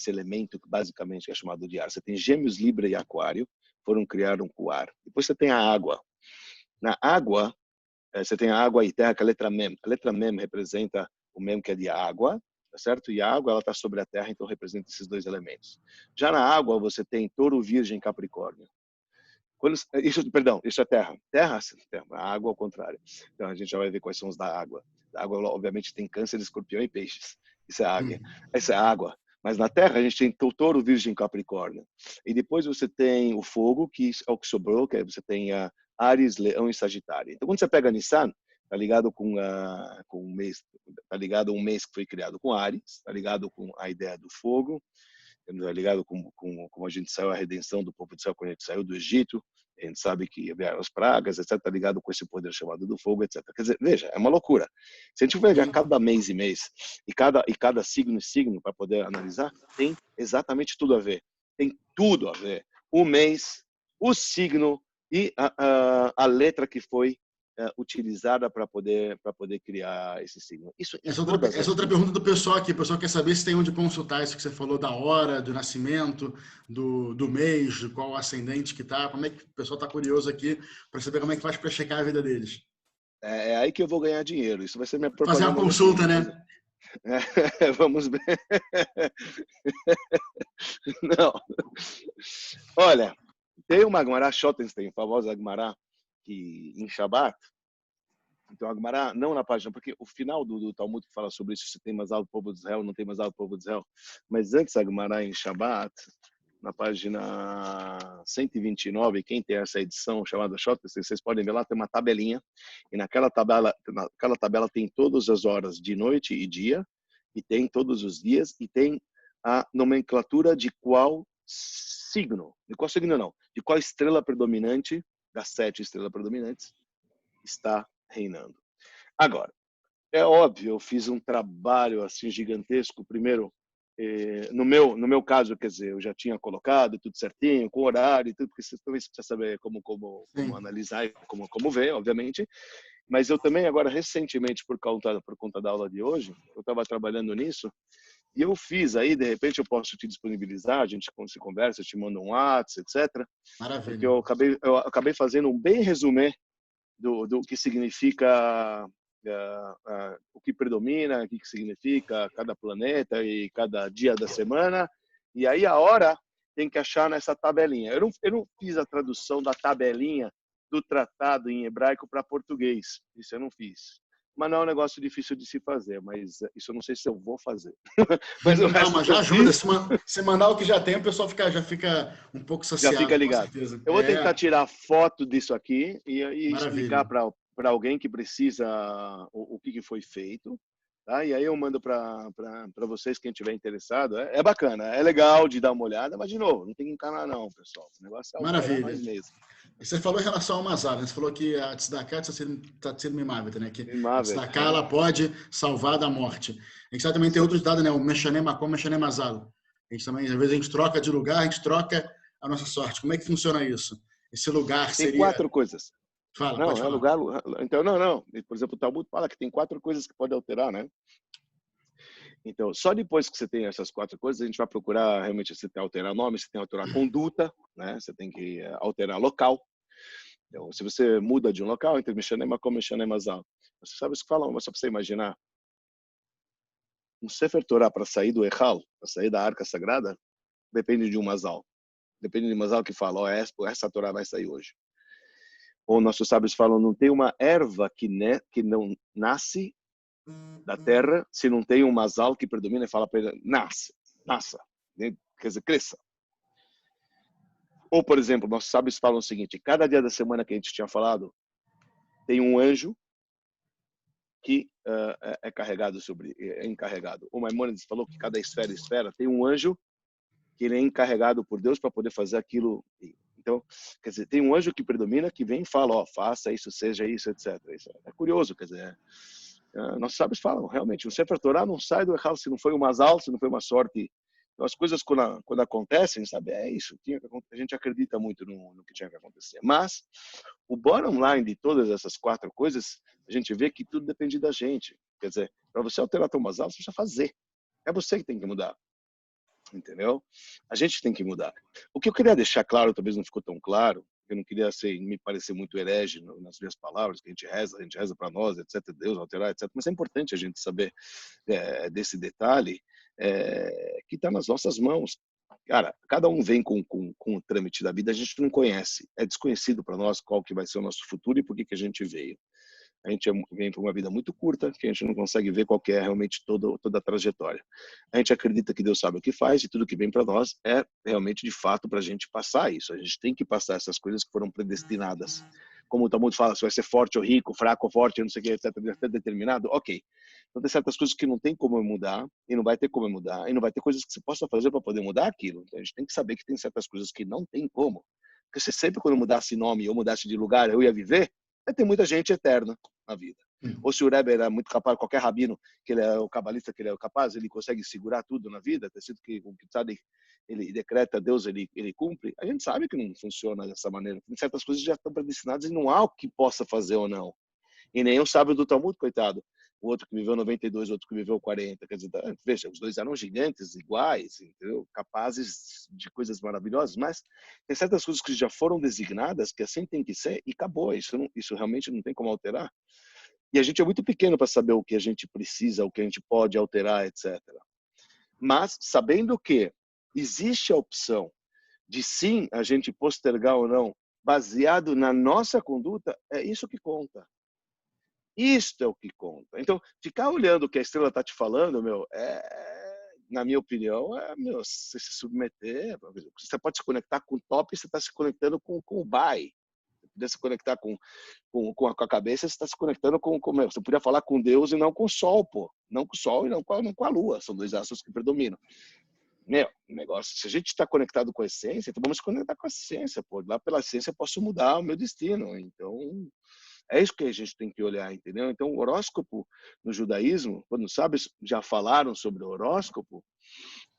Speaker 4: elemento que basicamente é chamado de ar. Você tem Gêmeos, Libra e Aquário, foram criados com o ar. Depois você tem a água. Na água, você tem a água e terra, que é a letra Mem. A letra Mem representa o Mem, que é de água, tá certo? E a água, ela está sobre a terra, então representa esses 2 elementos. Já na água, você tem Touro, Virgem, Capricórnio. Isso é terra. Terra, a água ao contrário. Então a gente já vai ver quais são os da água. A água, obviamente, tem Câncer, Escorpião e Peixes. Isso é água. Essa é água. Mas na terra a gente tem Touro, Virgem e Capricórnio. E depois você tem o fogo, que é o que sobrou, que aí você tem Áries, Leão e Sagitário. Então quando você pega Nissan, tá ligado com um mês, tá ligado a um mês que foi criado com Áries, tá ligado com a ideia do fogo, tá ligado com a gente saiu, a redenção do povo de Israel quando a gente saiu do Egito. A gente sabe que vieram as pragas, etc., está ligado com esse poder chamado do fogo, etc. Quer dizer, veja, é uma loucura. Se a gente pegar cada mês e mês, e cada signo e signo, para poder analisar, tem exatamente tudo a ver. Tem tudo a ver. O mês, o signo e a letra que foi utilizada para poder criar esse signo.
Speaker 2: Essa outra pergunta do pessoal aqui. O pessoal quer saber se tem onde consultar isso que você falou da hora, do nascimento, do mês, de qual ascendente que tá. Como é que o pessoal está curioso aqui para saber como é que faz para checar a vida deles?
Speaker 4: É aí que eu vou ganhar dinheiro. Isso vai ser minha propaganda.
Speaker 2: Fazer uma consulta, né?
Speaker 4: Vamos ver. Não. Olha, tem uma Agmará Schottenstein, famosa Agmará, que em Shabbat, então a Agmará, não na página, porque o final do Talmud que fala sobre isso, se tem mais alto povo de Israel, não tem mais alto povo de Israel, mas antes a Agmará em Shabbat, na página 129, quem tem essa edição chamada Shot, vocês podem ver lá, tem uma tabelinha, e naquela tabela tem todas as horas de noite e dia, e tem todos os dias, e tem a nomenclatura de qual signo não, de qual estrela predominante, das 7 estrelas predominantes, está reinando. Agora, é óbvio, eu fiz um trabalho assim gigantesco, primeiro, no meu caso, quer dizer, eu já tinha colocado tudo certinho, com horário e tudo, porque você também precisa saber como analisar e como ver, obviamente. Mas eu também, agora, recentemente, por conta da aula de hoje, eu estava trabalhando nisso, e eu fiz aí, de repente eu posso te disponibilizar, a gente se conversa, eu te mando um WhatsApp, etc.
Speaker 2: Maravilha.
Speaker 4: Porque eu acabei fazendo um bem resumê do que significa o que predomina, o que significa cada planeta e cada dia da semana. E aí a hora tem que achar nessa tabelinha. Eu não fiz a tradução da tabelinha do tratado em hebraico para português. Isso eu não fiz. Mas não é um negócio difícil de se fazer, mas isso eu não sei se eu vou fazer.
Speaker 2: Mas já ajuda. Se mandar o que já tem, o pessoal já fica um pouco saciado.
Speaker 4: Já fica ligado. Eu vou tentar tirar foto disso aqui e explicar para alguém que precisa o que foi feito. Tá? E aí eu mando para vocês, quem estiver interessado. É bacana, é legal de dar uma olhada, mas, de novo, não tem que encanar não, pessoal. O negócio é
Speaker 2: maravilha.
Speaker 4: Nós mesmos.
Speaker 2: Você falou em relação ao Mazal, né? Você falou que a Tzedakah está sendo mimável, né? Que a Tzedakah ela pode salvar da morte. A gente sabe também tem outros dados, né? O Meshané Makom, Meshané Mazal. A gente também, às vezes, a gente troca de lugar, a gente troca a nossa sorte. Como é que funciona isso? Esse lugar seria...
Speaker 4: Tem 4 coisas.
Speaker 2: Fala,
Speaker 4: não,
Speaker 2: pode falar.
Speaker 4: Lugar... Então, não. Por exemplo, o Talmud fala que tem 4 coisas que podem alterar, né? Então, só depois que você tem essas 4 coisas, a gente vai procurar realmente você tem que alterar nome, você tem que alterar conduta, né? Você tem que alterar local. Então, se você muda de um local, entre Meshané Makom e Meshané Mazal, você sabe o que falam, mas só para você imaginar. Um Sefer Torah para sair do Echal, para sair da Arca Sagrada, depende de um Mazal. Depende de um Mazal que fala, essa Torah vai sair hoje. Ou nossos sábios falam, não tem uma erva que não nasce da terra se não tem um Mazal que predomina e fala para ele, nasça, quer dizer, cresça. Ou, por exemplo, nossos sábios falam o seguinte, cada dia da semana que a gente tinha falado, tem um anjo que é encarregado. O Maimônides falou que cada esfera tem um anjo que ele é encarregado por Deus para poder fazer aquilo. Então, quer dizer, tem um anjo que predomina, que vem e fala, faça isso, seja isso, etc. Isso é curioso, quer dizer, nossos sábios falam, realmente, o Sefer Torah não sai do Echal se não foi um Mazal, se não foi uma sorte. Então, as coisas, quando acontecem, sabe, é isso. A gente acredita muito no que tinha que acontecer. Mas, o bottom line de todas essas 4 coisas, a gente vê que tudo depende da gente. Quer dizer, para você alterar teu Mazal, você precisa fazer. É você que tem que mudar. Entendeu? A gente tem que mudar. O que eu queria deixar claro, talvez não ficou tão claro, eu não queria me parecer muito herege nas minhas palavras, que a gente reza para nós, etc., Deus alterar, etc., mas é importante a gente saber desse detalhe que está nas nossas mãos. Cara, cada um vem com o trâmite da vida, a gente não conhece, é desconhecido para nós qual que vai ser o nosso futuro e por que a gente veio. A gente vem para uma vida muito curta, que a gente não consegue ver qual que é realmente toda a trajetória. A gente acredita que Deus sabe o que faz e tudo que vem para nós é realmente, de fato, para a gente passar isso. A gente tem que passar essas coisas que foram predestinadas. Como o Talmud fala, se vai ser forte ou rico, fraco ou forte, não sei o que, etc., determinado, ok. Então tem certas coisas que não tem como mudar, e não vai ter como mudar, e não vai ter coisas que você possa fazer para poder mudar aquilo. Então a gente tem que saber que tem certas coisas que não tem como. Porque você sempre, quando mudasse nome ou mudasse de lugar, eu ia viver, vai ter muita gente eterna na vida. Ou se o Rebbe era muito capaz, qualquer rabino, que ele é o cabalista, que ele é capaz, ele consegue segurar tudo na vida, ter sido que o Tzadik, ele decreta, Deus ele cumpre, a gente sabe que não funciona dessa maneira. Tem certas coisas que já estão predestinadas e não há o que possa fazer ou não. E nem o sábio do Talmud, coitado. O outro que viveu 92, o outro que viveu 40. Quer dizer, veja, os dois eram gigantes, iguais, entendeu? Capazes de coisas maravilhosas, mas tem certas coisas que já foram designadas, que assim tem que ser, e acabou. Isso realmente não tem como alterar. E a gente é muito pequeno para saber o que a gente precisa, o que a gente pode alterar, etc. Mas, sabendo que existe a opção de sim a gente postergar ou não, baseado na nossa conduta, é isso que conta. Isto é o que conta. Então, ficar olhando o que a estrela está te falando, na minha opinião, você se submeter. Você pode se conectar com o top e você está se conectando com o buy. Você podia se conectar com a cabeça, você está se conectando com. Você podia falar com Deus e não com o Sol, pô. Não com o Sol e não com a Lua. São dois astros que predominam. Negócio, se a gente está conectado com a essência, então vamos se conectar com a essência, pô. Lá pela essência eu posso mudar o meu destino. Então, é isso que a gente tem que olhar, entendeu? Então, o horóscopo no judaísmo, quando os sábios já falaram sobre o horóscopo,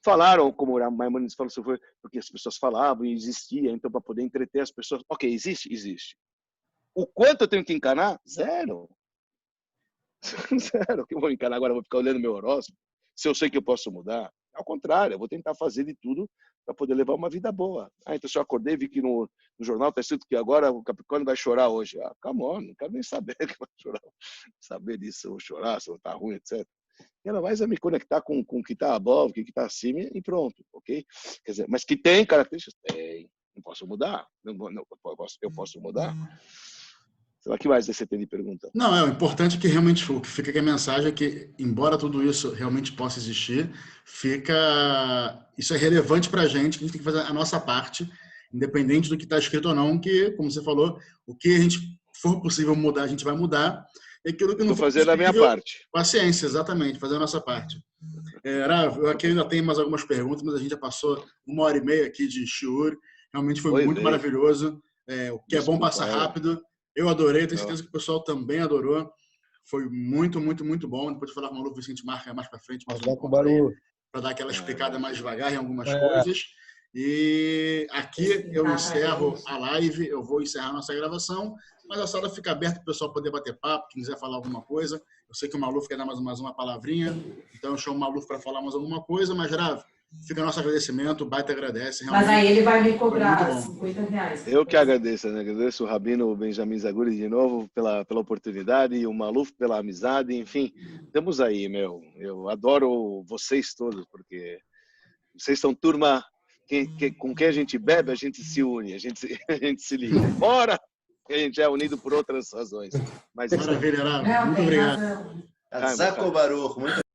Speaker 4: falaram, como o Maimonides falou, porque as pessoas falavam e existia, então para poder entreter as pessoas. Ok, existe? Existe. O quanto eu tenho que encanar? Zero. Zero. O que eu vou encanar agora? Eu vou ficar olhando meu horóscopo? Se eu sei que eu posso mudar? Ao contrário, eu vou tentar fazer de tudo para poder levar uma vida boa. Então, se eu acordei e vi que no jornal está escrito que agora o Capricórnio vai chorar hoje. Come on, não quero nem saber que vai chorar. Saber disso, se eu vou chorar, se eu está ruim, etc. Ela mais é me conectar com o que está above, o que está acima e pronto, ok? Quer dizer, mas que tem características? Tem. Não posso mudar. Eu posso mudar. Sei lá, o que mais você tem de pergunta?
Speaker 2: Não, o importante é que realmente o que fica aqui a mensagem é que, embora tudo isso realmente possa existir, isso é relevante para a gente tem que fazer a nossa parte, independente do que está escrito ou não, que, como você falou, o que a gente for possível mudar, a gente vai mudar. E aquilo que não for
Speaker 4: possível, a minha parte.
Speaker 2: Paciência, exatamente, fazer a nossa parte. Rav, eu aqui ainda tenho mais algumas perguntas, mas a gente já passou 1h30 aqui de shiur. Realmente foi muito maravilhoso. O que é bom passar rápido. Eu adorei, tenho certeza que o pessoal também adorou. Foi muito, muito, muito bom. Depois de falar com o Malu, a gente marca mais para frente, para dar aquela explicada mais devagar em algumas coisas. E aqui eu encerro a live, eu vou encerrar a nossa gravação, mas a sala fica aberta para o pessoal poder bater papo, quem quiser falar alguma coisa. Eu sei que o Maluf quer dar mais uma palavrinha, então eu chamo o Maluf para falar mais alguma coisa, mas, Rav, fica nosso agradecimento, o Baita agradece.
Speaker 6: Mas aí ele vai me cobrar R$50.
Speaker 4: Eu que agradeço, né? Agradeço o Rabino Benjamin Zaguri de novo pela oportunidade e o Maluf pela amizade, enfim, estamos aí, meu. Eu adoro vocês todos, porque vocês são turma com quem a gente bebe, a gente se une, a gente se liga. Bora! A gente é unido por outras razões. Mas
Speaker 2: maravilha, Rav. Muito obrigado.
Speaker 1: Zaco Baruch, muito